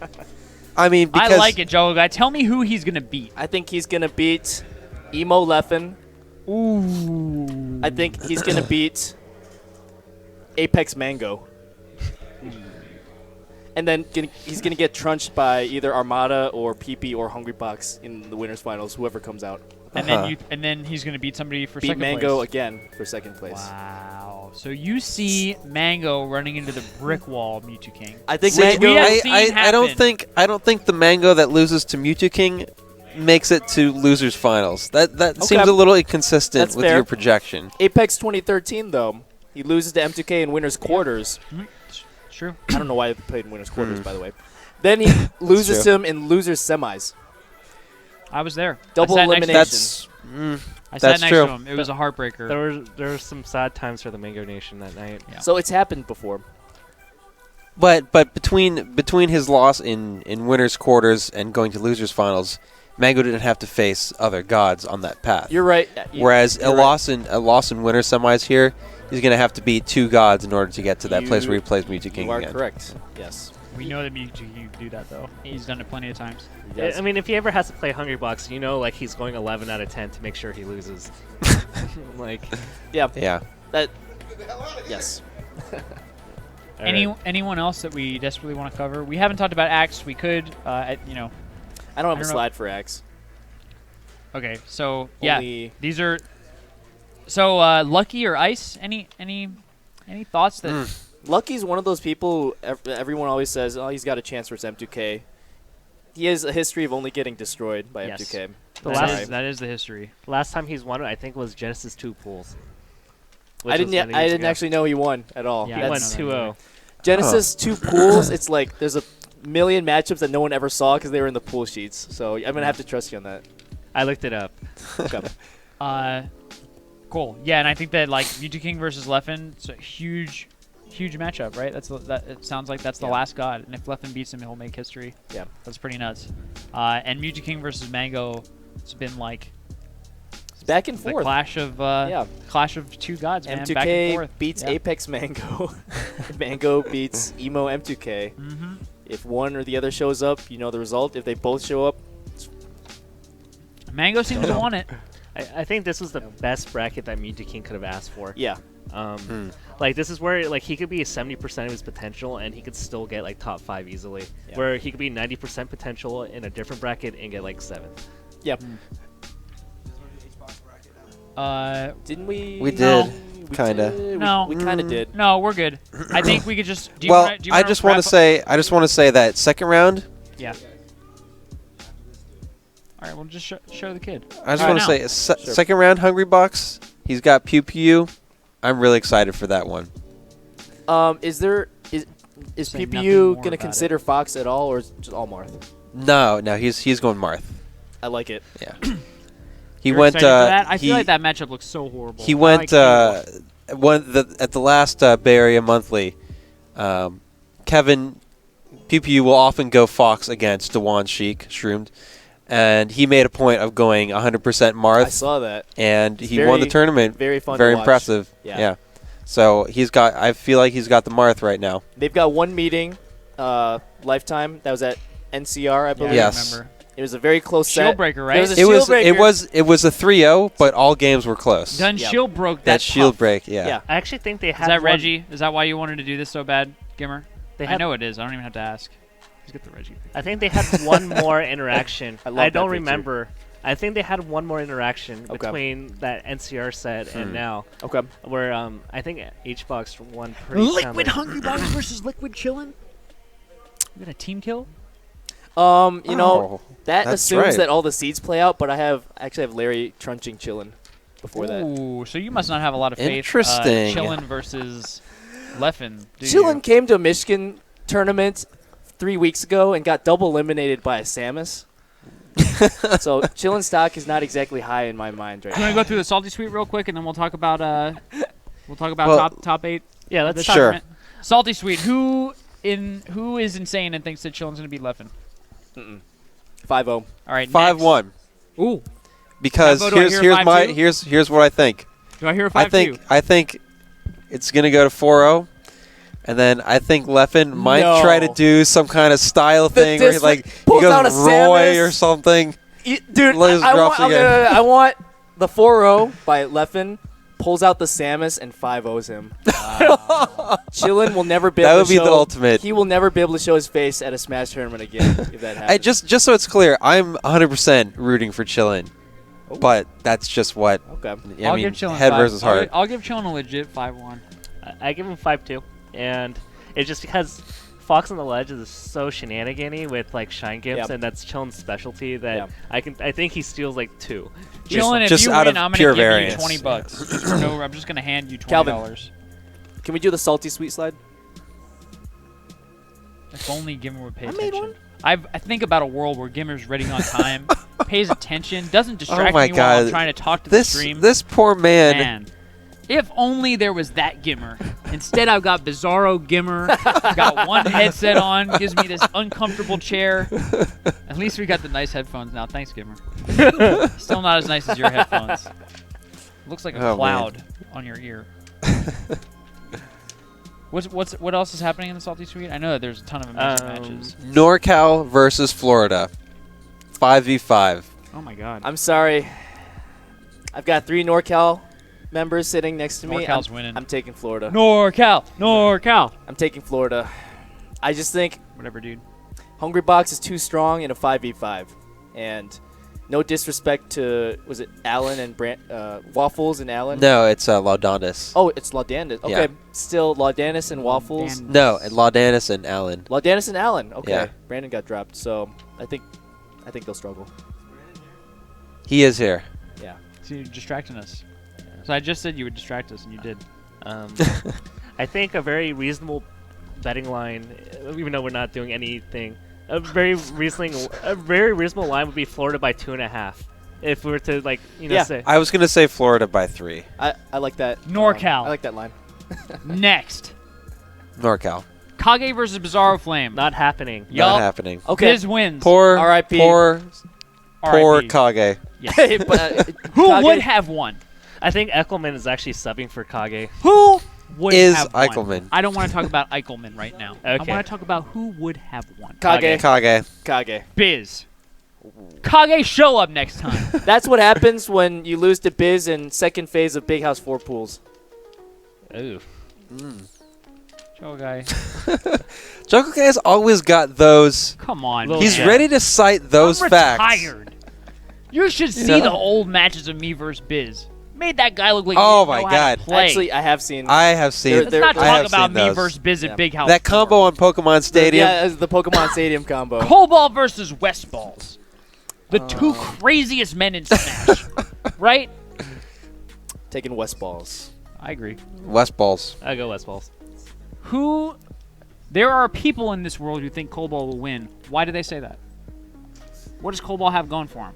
S4: I mean, because
S1: I like it, Joe Guy. Tell me who he's gonna beat.
S5: I think he's going to beat Emo Leffen.
S1: Ooh.
S5: I think he's going to beat Apex Mango. And then he's going to get trunched by either Armada or PP or Hungry Box in the winners finals, whoever comes out.
S1: And then he's gonna beat somebody for
S5: Beat
S1: second
S5: Mango
S1: place.
S5: again for second place.
S1: Wow. So you see Mango running into the brick wall, Mewtwo King.
S5: I think
S1: See,
S5: Mango.
S1: we have seen
S4: I don't
S1: happen.
S4: think the Mango that loses to Mewtwo King makes it to losers finals. That seems
S5: Okay.
S4: a little inconsistent
S5: That's
S4: with
S5: fair.
S4: your projection.
S5: Apex 2013, though, he loses to M2K in winners quarters.
S1: True.
S5: I don't know why they played in winners quarters, by the way. Then he loses to him in losers semis.
S1: I was there.
S5: Double
S1: I sat next to him.
S5: elimination.
S1: I sat
S4: that's
S1: next
S4: true.
S1: to him. It was a heartbreaker.
S2: There were some sad times for the Mango Nation that night.
S1: Yeah.
S5: So it's happened before.
S4: But between his loss in winners quarters and going to losers finals, Mango didn't have to face other gods on that path.
S5: You're right.
S4: Whereas
S5: you're
S4: a loss in winner semis here, he's going to have to beat two gods in order to get to that place where he plays Mewtwo King
S5: You are
S4: again.
S5: correct. Yes.
S1: We know that Mewtwo King can do that though. He's done it plenty of times.
S5: He does.
S2: I mean, if he ever has to play Hungry Box, he's going 11 out of 10 to make sure he loses.
S5: Yeah.
S4: Yeah.
S5: That. Yes.
S1: Anyone else that we desperately want to cover? We haven't talked about Axe. We could,
S5: I don't have
S1: I
S5: a
S1: don't know.
S5: slide for Axe.
S1: Okay, so yeah,
S5: Only-
S1: these are. So Lucky or Ice? Any thoughts that?
S5: Lucky's one of those people everyone always says, oh, he's got a chance versus M2K. He has a history of only getting destroyed by
S1: Yes.
S5: M2K.
S1: That is the history.
S2: Last time he's won it, I think, was Genesis 2 pools.
S5: I didn't actually know he won at all.
S1: Yeah,
S2: He
S1: I
S2: won
S1: didn't know that
S2: 2-0.
S5: Genesis 2 pools, it's like there's a million matchups that no one ever saw because they were in the pool sheets. So I'm going to have to trust you on that.
S2: I looked it up.
S5: Okay.
S1: Cool. Yeah, and I think that like Mewtwo King versus Leffen, it's a huge matchup, right? It sounds like that's the last god, and if Leffen beats him, he'll make history.
S5: Yeah.
S1: That's pretty nuts. And Mewtwo King versus Mango, it's been
S5: back and
S1: The
S5: forth.
S1: clash of clash of two gods, man. Back and
S5: M2K
S1: forth.
S5: beats
S1: Yeah.
S5: Apex Mango. Mango beats Emo M2K.
S1: Mm-hmm.
S5: If one or the other shows up, you know the result. If they both show up,
S1: Mango seems to want it.
S2: I think this was the best bracket that Mewtwo King could have asked for.
S5: yeah.
S2: Like this is where like he could be 70% of his potential and he could still get like top 5 easily.
S5: Yeah.
S2: Where he could be 90% potential in a different bracket and get like 7th.
S5: Yep. Didn't we?
S4: We
S1: No.
S4: did, kind of.
S1: No.
S5: We kind of did.
S1: No, we're good. I think we could just. Do you
S4: Well,
S1: wanna, do you
S4: I
S1: wanna
S4: just want
S1: wrap
S4: to say, that second round.
S1: Yeah. All right, well, just show the kid.
S4: I just
S1: Right
S4: want to
S1: now.
S4: say, second round Hungry Box. He's got Pew Pew. I'm really excited for that one.
S5: Is
S1: Say nothing
S5: PPU
S1: more
S5: gonna
S1: about
S5: consider Fox at all, or is it just all Marth?
S4: No, he's going Marth.
S5: I like it.
S4: Yeah. He
S1: You're
S4: went.
S1: excited for that? I
S4: he,
S1: feel like that matchup looks so horrible.
S4: He
S1: I
S4: went.
S1: like
S4: At the last Bay Area Monthly, Kevin PPU will often go Fox against Dewan Sheik Shroomed, and he made a point of going 100% Marth.
S5: I saw that.
S4: And
S5: It's
S4: he won the
S5: very-
S4: tournament.
S5: very fun to
S4: Very
S5: watch.
S4: impressive.
S5: Yeah.
S4: So I feel like he's got the Marth right now.
S5: They've got one meeting, lifetime. That was at NCR, I believe.
S1: I
S4: Yes.
S1: remember.
S5: It was a very close set.
S1: Shieldbreaker, right?
S5: There was a
S4: It was
S5: Shieldbreaker.
S4: it was a 3-0, but all games were close.
S1: Done
S5: Yeah.
S1: shield broke
S4: That
S1: that
S4: shield
S1: tough.
S4: break, yeah.
S5: Yeah.
S2: I actually think they
S1: Is
S2: had
S1: that
S2: one-
S1: Reggie? Is that why you wanted to do this so bad, Gimmer?
S2: They
S1: I
S2: had,
S1: know it is. I don't even have to ask. Just get the Reggie.
S2: I think they had one more interaction.
S5: I love
S2: I
S5: that
S2: don't
S5: picture.
S2: remember. I think they had one more interaction
S5: Okay.
S2: between that NCR set and now,
S5: Okay.
S2: where I think HBox won pretty
S1: Liquid
S2: soundly.
S1: Hungry Box versus Liquid Chillin'? You got a team kill?
S5: You know, that
S4: that's
S5: assumes
S4: right.
S5: that all the seeds play out, but I actually have Larry Trunching chilling before that.
S1: Ooh, so you must not have a lot of faith.
S4: Interesting.
S1: Chillin' versus Leffen. do
S5: Chillin
S1: you?
S5: came to a Michigan tournament 3 weeks ago and got double eliminated by a Samus. So Chillin stock is not exactly high in my mind right
S1: You want
S5: now.
S1: to go through the salty suite real quick, and then we'll talk about
S4: Well,
S1: top 8.
S2: Yeah,
S1: of
S2: let's
S1: this
S2: talk.
S4: Sure.
S1: tournament. Salty suite. Who is insane and thinks that Chillin's going to beat Leffen?
S5: 5-0.
S1: All right,
S4: 5-1.
S1: next. Ooh,
S4: Because
S1: Cambo, do I hear
S4: here's what I think.
S1: do I hear a 5-2?
S4: I think it's gonna go to 4-0, and then I think Leffen might
S5: No.
S4: try to do some kind of style thing where he
S5: pulls
S4: goes
S5: out a
S4: Roy
S5: Samus.
S4: or something.
S5: Dude,
S4: Liz
S5: I
S4: drops
S5: want,
S4: again.
S5: I want the 4-0 by Leffen, pulls out the Samus, and 5-0s him. Chillin will never be
S4: That
S5: able
S4: would
S5: to
S4: be
S5: show,
S4: the ultimate.
S5: He will never be able to show his face at a Smash tournament again if that happens.
S4: Just so it's clear, I'm 100% rooting for Chillin, but that's just what
S5: Okay.
S4: I mean.
S1: give Chillin
S4: Head
S1: 5.
S4: versus heart.
S1: I'll give Chillin a legit 5-1.
S2: I give him 5-2, and it's just because Fox on the Ledge is so shenanigan-y with like shine gimps,
S5: Yep.
S2: and that's Chillin's specialty. That
S5: Yep.
S2: I think he steals like 2.
S1: Chillin, if
S4: just
S1: you
S4: out
S1: win,
S4: of
S1: I'm
S4: pure
S1: going to give
S4: variance.
S1: you $20. Just for no, I'm just going to hand you $20.
S5: Calvin. Can we do the salty sweet slide?
S1: If only Gimmer would pay
S5: I made
S1: attention.
S5: one.
S1: I think about a world where Gimmer's ready on time, pays attention, doesn't distract
S4: my
S1: me while I'm
S4: God.
S1: trying to talk to the
S4: This
S1: stream.
S4: this poor man.
S1: Man, if only there was that Gimmer. Instead, I've got Bizarro Gimmer. Got one headset on, gives me this uncomfortable chair. At least we got the nice headphones now. Thanks, Gimmer. Still not as nice as your headphones. Looks like a
S4: Oh,
S1: cloud on your ear. What else is happening in the Salty Suite? I know that there's a ton of amazing matches.
S4: NorCal versus Florida, 5v5.
S1: Oh my God.
S5: I'm sorry. I've got 3 NorCal members sitting next to me.
S1: NorCal's winning.
S5: I'm taking Florida.
S1: NorCal.
S5: I'm taking Florida. I just think
S1: Whatever, dude.
S5: Hungry Box is too strong in a 5v5. And no disrespect to, was it Allen and Waffles and Allen?
S4: No, it's Laudanis.
S5: Oh, it's Laudanis. Okay,
S4: Yeah.
S5: still Laudanis and Waffles.
S4: No, Laudanis and Allen.
S5: Laudanis and Allen. Okay,
S4: Yeah.
S5: Brandon got dropped, so I think they'll struggle.
S4: He is here.
S5: Yeah.
S1: So you're distracting us. So I just said you would distract us, and you did.
S2: I think a very reasonable betting line, even though we're not doing anything, a very reasonable line would be Florida by 2.5. If we were to
S5: Yeah.
S2: say
S4: I was gonna say Florida by 3.
S5: I like that.
S1: NorCal.
S5: I like that line.
S1: Next,
S4: NorCal.
S1: Kage versus Bizarro Flame.
S2: not happening.
S1: Yup.
S4: Not happening.
S5: Okay.
S1: Biz wins.
S4: Poor.
S5: R.I.P.
S4: Poor. Poor
S1: R.I.P.
S4: Kage.
S1: Yes.
S5: But,
S1: Who
S5: Kage-
S1: would have won?
S2: I think Eckelman is actually subbing for Kage.
S1: Who would
S4: Is
S1: have won?
S4: Eichelman.
S1: I don't want to talk about Eichelman right now. I
S2: Okay.
S1: want to talk about who would have won.
S5: Kage.
S4: Kage.
S1: Biz. Kage, show up next time.
S5: That's what happens when you lose to Biz in second phase of Big House 4 pools.
S2: Ooh.
S1: Show guy.
S4: Chocoke has always got those.
S1: Come on.
S2: Little
S4: He's
S1: man.
S4: ready to cite those
S1: I'm
S4: facts.
S1: retired. You should see
S4: Yeah.
S1: the old matches of me versus Biz. Made that guy look like
S4: Oh
S1: he didn't
S4: my
S1: know how to
S4: God.
S1: play.
S5: Actually, I have seen.
S4: I have seen.
S1: Let's not
S4: I
S1: talk
S4: have
S1: about
S4: seen
S1: me
S4: those.
S1: versus Biz at
S5: Yeah.
S1: Big House.
S4: That combo on Pokemon Stadium.
S5: Yeah, the Pokemon Stadium combo.
S1: Cobalt versus West Balls. The two craziest men in Smash. Right?
S5: Taking West Balls.
S1: I agree.
S4: West Balls.
S2: I go West Balls.
S1: Who? There are people in this world who think Cobalt will win. Why do they say that? What does Cobalt have going for him?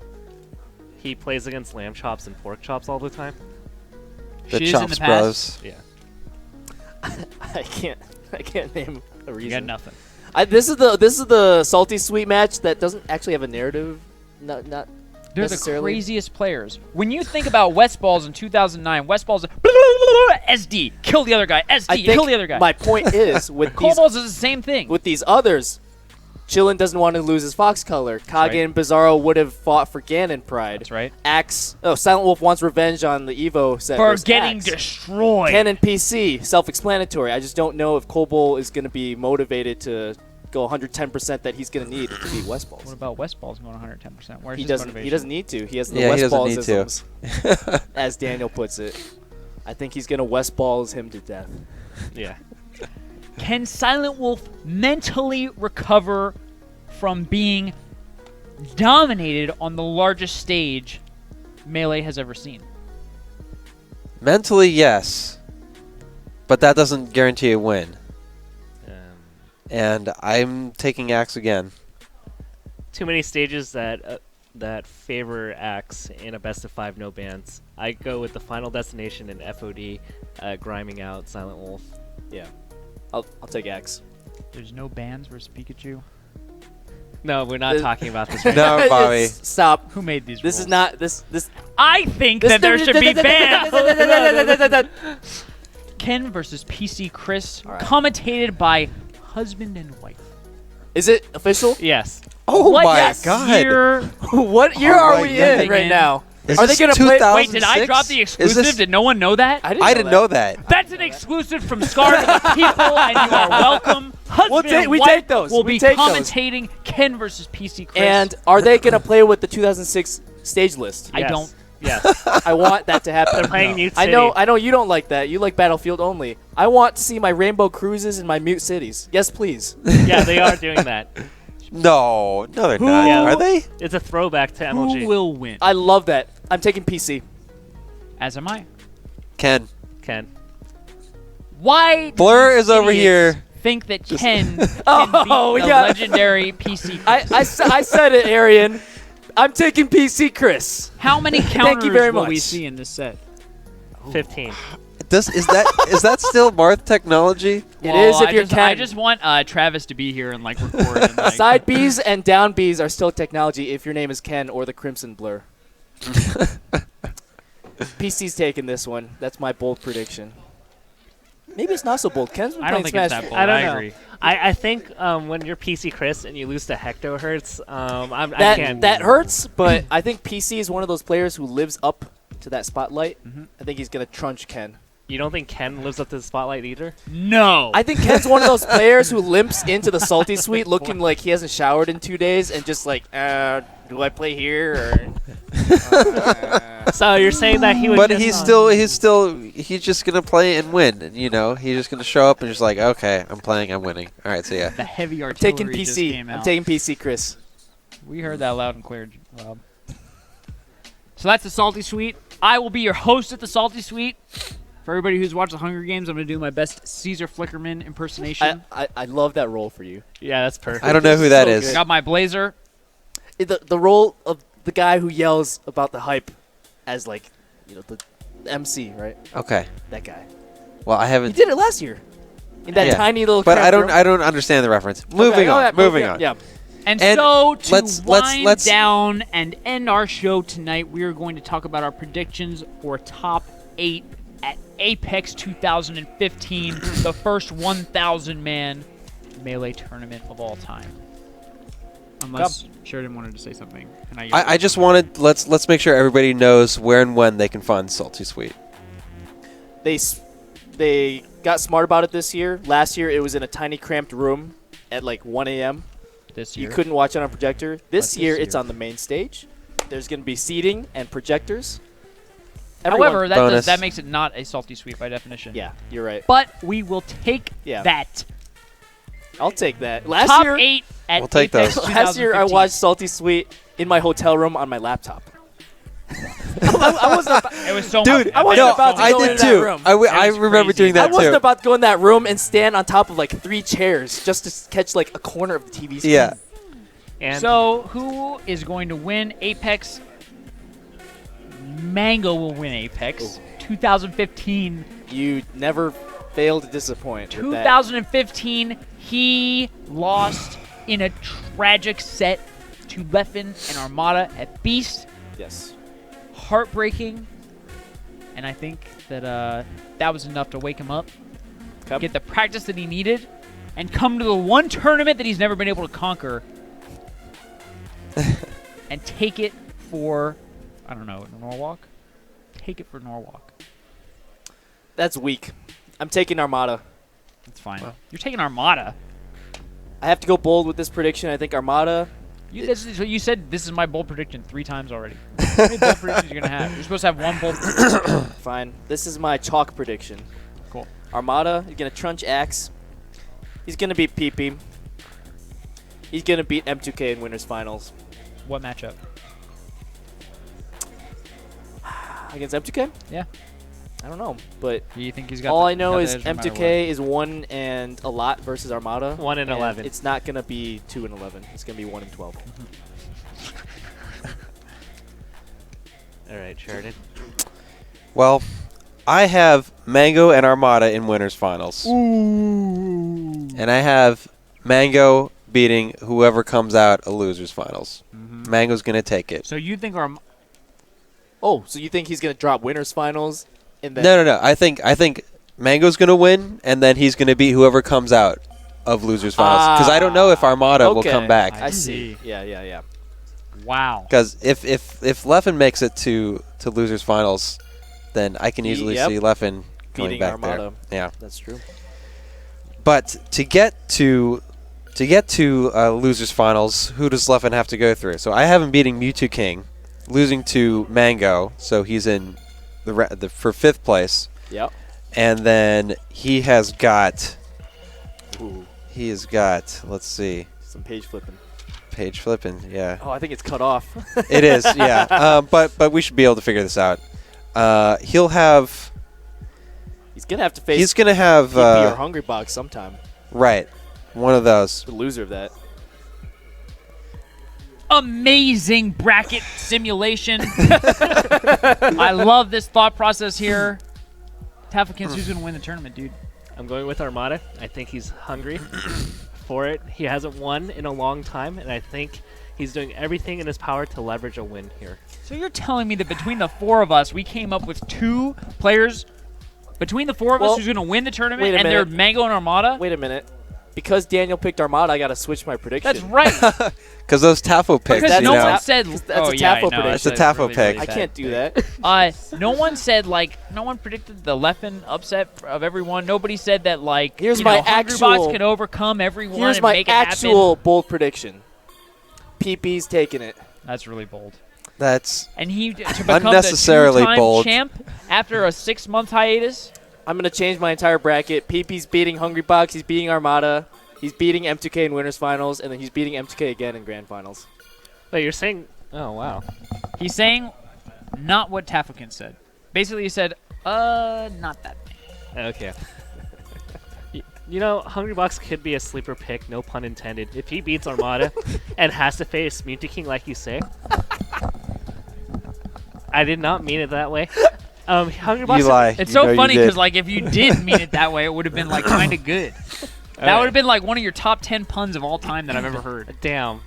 S2: He plays against lamb chops and pork chops all the time.
S4: The
S1: Shiz in
S4: Chops
S1: the past.
S4: Bros.
S2: Yeah.
S5: I can't name a reason.
S1: You got nothing.
S5: This is the salty sweet match that doesn't actually have a narrative. Not
S1: They're the
S5: necessarily.
S1: craziest players. When you think about West Balls in 2009, West Balls SD, kill the other guy.
S5: I
S1: SD,
S5: think
S1: kill the other guy.
S5: my point is with these
S1: Cobalts is the same thing.
S5: with these others, Chillin doesn't want to lose his fox color. Kage
S1: right.
S5: and Bizarro would have fought for Ganon Pride.
S1: That's right.
S5: Axe. Oh, Silent Wolf wants revenge on the Evo set.
S1: For
S5: versus
S1: getting
S5: Axe.
S1: destroyed.
S5: Ken and PC, self-explanatory. I just don't know if Cobalt is going to be motivated to go 110% that he's going to need to beat West
S1: What
S5: Balls.
S1: about West Balls going 110%? Where's
S5: He
S1: his
S5: doesn't.
S1: motivation?
S5: He doesn't need to. He has the
S4: Yeah, he
S5: West
S4: doesn't
S5: Balls
S4: need to.
S5: isms, as Daniel puts it. I think he's going to West Balls him to death.
S2: Yeah.
S1: Can Silent Wolf mentally recover from being dominated on the largest stage Melee has ever seen?
S4: Mentally, yes. But that doesn't guarantee a win. And I'm taking Axe again.
S2: Too many stages that that favor Axe in a best of 5 no bans. I go with the Final Destination and FOD, griming out Silent Wolf.
S5: Yeah, I'll take Axe.
S1: There's no bans versus Pikachu.
S2: No, we're not
S5: This-
S2: talking about this right
S4: No, Bobby.
S5: Stop.
S1: Who made these
S5: This
S1: rules?
S5: is not this.
S1: I think that there should be bans.
S5: bans.
S1: Ken versus PC Chris,
S5: All right.
S1: commentated by husband and wife.
S5: Is it official?
S2: Yes.
S4: Oh
S1: What
S4: my God.
S1: year?
S5: What year
S4: Oh
S5: are
S4: my
S5: we
S4: God.
S5: in right now?
S4: Is
S5: Are they
S4: this
S5: gonna play?
S1: Wait, did I
S4: 2006?
S1: drop the
S4: Is
S1: exclusive?
S4: this-
S1: Did no one know that?
S5: I
S4: didn't know that.
S1: That's an exclusive from Scar to the people, and you are welcome. Husband and
S5: we
S1: wife
S5: take those.
S1: will
S5: We
S1: be
S5: take those.
S1: commentating Ken versus PC Chris.
S5: And are they gonna play with the 2006 stage list?
S1: I
S2: Yes.
S1: don't.
S2: Yes.
S5: I want that to happen.
S2: They're playing Mute
S5: I
S2: City.
S5: know you don't like that. You like Battlefield only. I want to see my Rainbow Cruises and my Mute Cities. Yes, please.
S2: Yeah, they are doing that.
S4: No, they're
S1: Who-
S4: not.
S2: Yeah.
S4: Are they?
S2: It's a throwback to MLG.
S1: Who will win?
S5: I love that. I'm taking PC.
S1: As am I.
S4: Ken.
S2: Ken.
S1: Why? do
S4: Blur
S1: these
S4: is over
S1: idiots
S4: here.
S1: Think that Ken can
S5: Oh,
S1: beat
S5: we
S1: the
S5: got-
S1: legendary PC Chris.
S5: I said it, Arian. I'm taking PC, Chris.
S1: How many
S5: Thank
S1: counters
S5: you very
S1: will we
S5: much.
S1: see in this set?
S2: 15.
S4: Is that still Marth technology?
S5: It is if you're
S1: I
S5: Ken.
S1: just want Travis to be here and like record. And, like,
S5: Side Bs and down Bs are still technology if your name is Ken or the Crimson Blur. PC's taking this one. That's my bold prediction. Maybe it's not so bold. Ken's been
S1: I don't
S5: playing
S1: think it's
S5: Smash.
S1: that bold.
S2: I don't
S1: I
S2: know.
S1: agree.
S2: I think when you're PC Chris and you lose to Hectohertz, I can't.
S5: That hurts, but I think PC is one of those players who lives up to that spotlight. I think he's going to trunch Ken.
S2: You don't think Ken lives up to the spotlight either?
S1: No.
S5: I think Ken's one of those players who limps into the salty suite looking like he hasn't showered in 2 days and just like, do I play here? Or,
S2: So you're saying that he would.
S4: But
S2: just,
S4: he's just gonna play and win. And, he's just gonna show up and just like, okay, I'm playing, I'm winning. All right, so yeah.
S1: the heavy artillery
S5: taking
S1: just
S5: PC.
S1: came
S5: I'm
S1: out.
S5: taking PC, Chris.
S1: We heard that loud and clear, Rob. So that's the Salty Suite. I will be your host at the Salty Suite. For everybody who's watched the Hunger Games, I'm going to do my best Caesar Flickerman impersonation.
S5: I love that role for you.
S2: yeah, that's perfect.
S4: I don't know who that
S5: So
S4: is.
S5: good.
S1: Got my blazer.
S5: The role of the guy who yells about the hype as like, the MC, right?
S4: Okay.
S5: That guy.
S4: Well, I
S5: He
S4: haven't.
S5: did it last year. In that
S4: Yeah.
S5: tiny little.
S4: But
S5: cramped room.
S4: I don't understand the reference. Moving on.
S5: Yeah.
S1: And
S4: And
S1: so to
S4: let's-
S1: wind down and end our show tonight, we are going to talk about our predictions for top 8 at Apex 2015, the first 1,000-man Melee tournament of all time. Unless Sheridan wanted to say something. And
S4: I just wanted let's make sure everybody knows where and when they can find Salty Sweet.
S5: They got smart about it this year. Last year, it was in a tiny, cramped room at like 1 a.m.
S1: this year.
S5: You couldn't watch it on a projector. This
S1: This
S5: year,
S1: year.
S5: it's on the main stage. There's going to be seating and projectors.
S1: However,
S4: Bonus.
S1: that makes it not a salty sweet by definition.
S5: Yeah, you're right.
S1: But we will take
S5: Yeah.
S1: that.
S5: I'll take that. Last
S1: Top
S5: year,
S1: 8 at
S4: We'll take
S1: Apex
S4: those.
S5: last year I
S1: 2015.
S5: watched Salty Sweet in my hotel room on my laptop. I wasn't about,
S1: It was so
S4: Dude,
S1: much.
S5: I wasn't
S4: no,
S5: about to
S4: I
S5: go
S4: did
S5: into that
S4: too.
S5: room.
S4: I
S1: was
S4: remember
S1: crazy.
S4: doing
S5: I
S4: that
S5: wasn't
S4: too.
S5: about to go in that room and stand on top of like 3 chairs just to catch like a corner of the TV screen.
S4: Yeah.
S2: And
S1: So, who is going to win Apex? Mango will win Apex. 2015.
S5: You never fail to disappoint. with that.
S1: 2015, he lost in a tragic set to Leffen and Armada at Beast.
S5: Yes.
S1: Heartbreaking. And I think that that was enough to wake him up,
S5: Come.
S1: get the practice that he needed, and come to the one tournament that he's never been able to conquer and take it for, I don't know, Norwalk? Take it for Norwalk.
S5: That's weak. I'm taking Armada.
S1: That's fine. You're taking Armada.
S5: I have to go bold with this prediction. I think Armada.
S1: This is what you said. This is my bold prediction 3 times already. How many bold predictions you're gonna have? You're supposed to have one bold prediction.
S5: Fine. This is my chalk prediction.
S1: Cool.
S5: Armada is gonna trunch Axe. He's gonna beat PP. He's gonna beat M2K in winners finals
S1: What matchup?
S5: against M2K.
S1: Yeah.
S5: I don't know, but
S1: Do you think he's got?
S5: all
S1: the-
S5: I know
S1: got the
S5: is
S1: edge no matter
S5: M2K is 1 and a lot versus Armada.
S2: 1 and 11.
S5: It's not gonna be 2 and 11. It's gonna be 1 and 12.
S2: all right, Sheridan.
S4: Well, I have Mango and Armada in winners finals. And I have Mango beating whoever comes out of losers finals. Mango's going to take it.
S1: So you think
S5: Oh, so you think he's gonna drop winners finals and then?
S4: No. I think Mango's going to win, and then he's going to beat whoever comes out of losers finals. Because I don't know if Armada will
S5: Okay.
S4: come back.
S5: I see. Yeah.
S1: wow?
S4: Because if Leffen makes it to losers finals, then I can easily
S5: Yep.
S4: see Leffen coming
S5: Beating
S4: back
S5: Armada.
S4: there. Yeah.
S5: That's true.
S4: But to get to losers finals, who does Leffen have to go through? So I have him beating Mewtwo King, losing to Mango, so he's in for 5th place,
S5: Yep.
S4: and then he has got
S5: Ooh,
S4: let's see,
S5: some page flipping.
S4: page flipping, yeah,
S5: Oh, I think it's cut off.
S4: it is, yeah, but we should be able to figure this out. He'll have
S5: He's gonna have to face.
S4: he's gonna have
S5: PP or Hungry Box sometime.
S4: right, one of those.
S5: The loser of that.
S1: Amazing bracket simulation. I love this thought process here. Tafakins, who's gonna win the tournament, dude?
S2: I'm going with Armada. I think he's hungry for it. He hasn't won in a long time, and I think he's doing everything in his power to leverage a win here.
S1: So you're telling me that between the 4 of us, we came up with 2 players between the 4 of
S5: Well,
S1: us who's gonna win the tournament,
S5: wait a
S1: and they're
S5: minute.
S1: Mango and Armada?
S5: Wait a minute. Because Daniel picked Armada, I gotta switch my prediction.
S1: That's right.
S4: Because those Tafo picks,
S1: Because
S5: that's
S1: no
S4: you know,
S1: one said.
S5: that's
S1: oh,
S5: a
S1: yeah, I
S5: Tafo
S1: know,
S5: prediction.
S4: It's a Tafo pick.
S5: I
S1: bad
S5: can't do
S1: pick.
S5: that.
S1: No one said no one predicted the Leffen upset of everyone. Nobody said that
S5: Here's
S1: you
S5: my
S1: know, Hungry Box
S5: actual-
S1: could overcome everyone
S5: Here's
S1: and
S5: my
S1: make it
S5: actual
S1: happen.
S5: bold prediction. PP's taking it.
S1: That's really bold.
S4: that's
S1: And he to become
S4: Unnecessarily
S1: the 2-time
S4: bold.
S1: champ after a 6-month hiatus.
S5: I'm gonna change my entire bracket. PP's beating Hungry Box. He's beating Armada. He's beating M2K in winners finals, and then he's beating M2K again in grand finals.
S2: Wait, you're saying? Oh wow.
S1: He's saying not what Tafakins said. Basically, he said, not that thing.
S2: Okay. You know, Hungry Box could be a sleeper pick, no pun intended. If he beats Armada and has to face Mewtwo King like you say. I did not mean it that way. Hungry Box.
S4: you lie.
S1: It's
S4: You
S1: so
S4: know you
S1: funny
S4: did.
S1: because if you did mean it that way, it would have been kind of good. That would have been one of your top 10 puns of all time that I've ever heard.
S2: Damn.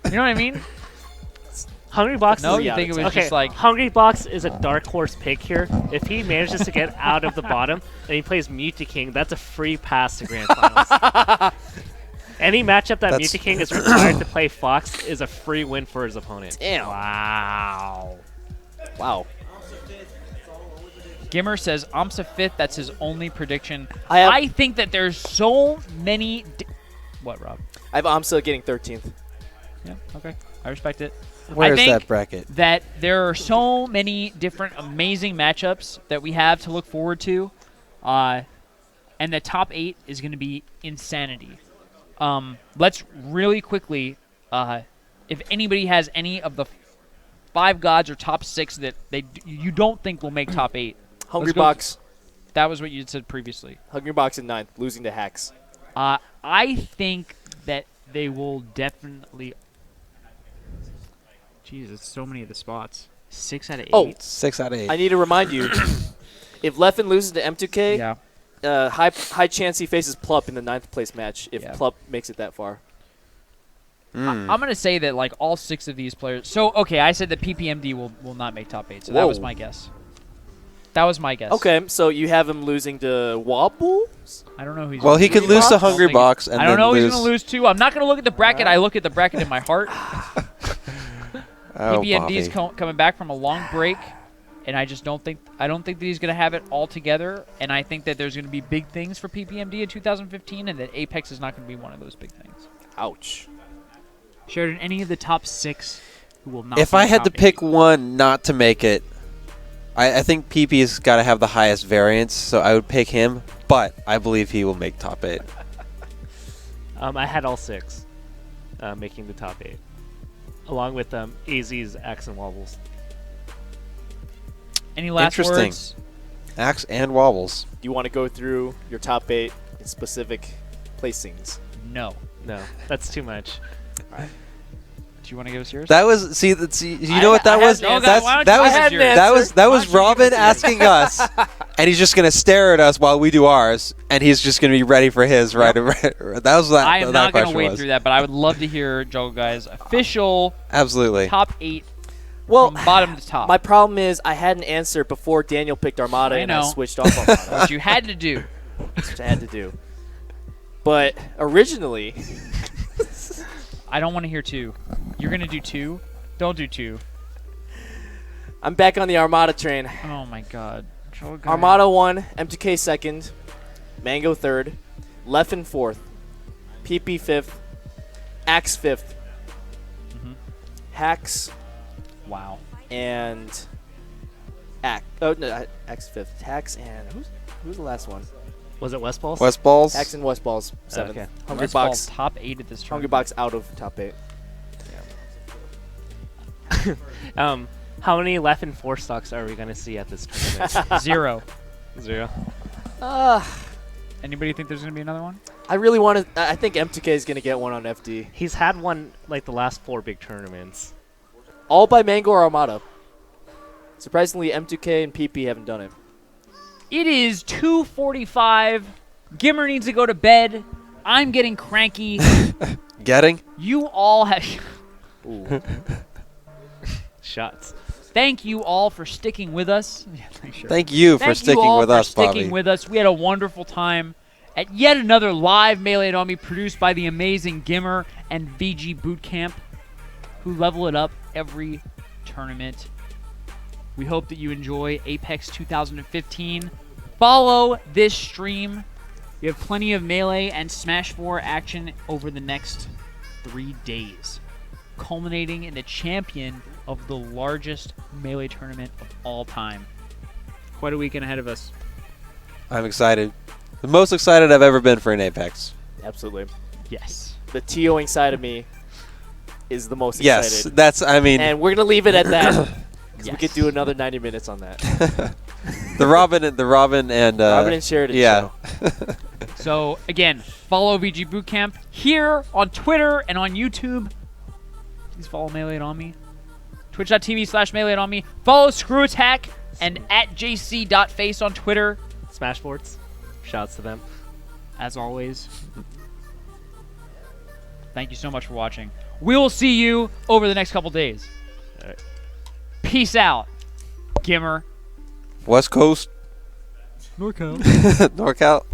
S1: You know what I mean?
S2: Hungry Box.
S1: No,
S2: is
S1: you think it was
S2: okay.
S1: just like
S2: Hungry Box is a dark horse pick here. If he manages to get out of the bottom and he plays Mewtwo King, that's a free pass to Grand Finals. Any matchup that Mewtwo King is required to play Fox is a free win for his opponent.
S5: Damn.
S1: wow.
S5: Wow.
S1: Gimmer says Amsa 5th. That's his only prediction.
S5: I
S1: think that there's so many. What, Rob?
S5: I have Amsa getting 13th.
S1: Yeah. Okay. I respect it.
S4: Where's
S1: think
S4: that bracket?
S1: That there are so many different amazing matchups that we have to look forward to, and the top 8 is going to be insanity. Let's really quickly, if anybody has any of the 5 gods or top 6 that you don't think will make top 8.
S5: Hungry Box.
S1: That was what you said previously.
S5: Hungry Box in 9th, losing to Hacks.
S1: I think that they will definitely. Jesus, so many of the spots. 6 out of 8.
S5: Oh,
S4: 6 out of 8.
S5: I need to remind you, if Leffen loses to M2K,
S1: yeah.
S5: high chance he faces Plup in the 9th place match if
S1: Yeah.
S5: Plup makes it that far.
S1: I'm going to say that like all 6 of these players. So, okay, I said that PPMD will not make top 8. So that was
S5: Whoa.
S1: my guess. That was my guess.
S5: Okay, so you have him losing to Wobbles?
S1: I don't know who he's
S4: Well,
S1: gonna
S4: he could
S1: lose
S4: lose
S1: to.
S4: to Hungry Box and
S1: I don't
S4: then
S1: know who
S4: lose.
S1: he's going to lose to. I'm not going to look at the bracket. I look at the bracket in my heart.
S4: Oh,
S1: PPMD's
S4: Bobby.
S1: coming back from a long break, and I don't think that he's going to have it all together. And I think that there's going to be big things for PPMD in 2015, and that Apex is not going to be one of those big things.
S5: Ouch.
S1: Sheridan, any of the top 6 who will not?
S4: If
S1: be
S4: I had to
S1: top
S4: pick
S1: 8?
S4: one not to make it, I think PP's got to have the highest variance, so I would pick him. But I believe he will make top 8.
S2: I had all 6 making the top 8, along with AZ's Axe and Wobbles.
S1: Any last
S4: Interesting.
S1: words?
S4: Axe and Wobbles.
S5: Do you want to go through your top 8 in specific placings?
S1: No.
S2: No, that's too much.
S1: Do you want to give us yours?
S4: That was you know what that
S5: I
S4: was?
S5: had an answer.
S4: That's,
S1: Why don't
S4: that
S1: you
S4: was
S1: have an
S4: that was that
S1: Why
S4: was
S1: don't you
S4: Robin
S1: give us
S4: asking us, and he's just gonna stare at us while we do ours, and he's just gonna be ready for his right. That was that.
S1: I am
S4: that
S1: not going to
S4: question
S1: wade
S4: was.
S1: through that, but I would love to hear Joe Guy's official
S4: Absolutely.
S1: top 8
S5: Well,
S1: from bottom to top.
S5: my problem is I had an answer before Daniel picked Armada
S1: I
S5: and I
S1: know.
S5: switched off Armada,
S1: What you had to do.
S5: which I had to do. But originally,
S1: I don't want to hear 2. You're going to do 2? Don't do 2.
S5: I'm back on the Armada train.
S1: Oh, my God. Joe Guy.
S5: Armada 1, M2K 2nd, Mango 3rd, Leffen 4th, PP 5th, Axe 5th, Hacks,
S1: Wow.
S5: and Axe 5th. Hacks and who's the last one?
S2: Was it West Balls?
S4: West Balls.
S5: Hacks and West Balls 7th.
S2: Okay.
S5: Hungry
S1: West Ball's
S5: Box.
S1: top 8 at this
S5: Hungry
S1: tournament.
S5: Box out of top 8.
S2: How many Leffen 4 stocks are we going to see at this tournament?
S1: 0.
S2: 0.
S1: Anybody think there's going to be another one?
S5: I really want to. I think M2K is going to get one on FD.
S2: He's had one like the last 4 big tournaments.
S5: All by Mango or Armada. Surprisingly, M2K and PP haven't done it.
S1: It is 2:45. Gimmer needs to go to bed. I'm getting cranky.
S4: Getting.
S1: You all have...
S5: Ooh.
S2: Shots.
S1: Thank you all for sticking with us. Yeah, thanks, Sheridan.
S4: Thank you for
S1: Thank
S4: sticking
S1: you all
S4: with
S1: for
S4: us,
S1: sticking
S4: Bobby.
S1: with us. We had a wonderful time at yet another live Melee on Me produced by the amazing Gimmer and VG Bootcamp, who level it up every tournament. We hope that you enjoy Apex 2015. Follow this stream. We have plenty of Melee and Smash 4 action over the next 3 days, culminating in the champion of the largest Melee tournament of all time. Quite a weekend ahead of us.
S4: I'm excited. The most excited I've ever been for an Apex.
S5: Absolutely.
S1: Yes.
S5: The TOing side of me is the most excited.
S4: Yes, that's. I mean,
S5: And we're going to leave it at that. Because we
S1: Yes.
S5: could do another 90 minutes on that.
S4: the Robin and
S5: Robin and Sheridan
S4: yeah.
S5: show.
S1: So, again, follow VG Bootcamp here on Twitter and on YouTube. Please follow Melee on Me. Twitch.tv/Melee on Me. Follow Screw Attack and at jc.face on Twitter.
S2: Smashboards. Shouts to them.
S1: As always. Thank you so much for watching. We will see you over the next couple days.
S2: All right.
S1: Peace out, Gimmer.
S4: West Coast.
S1: NorCal.
S4: NorCal.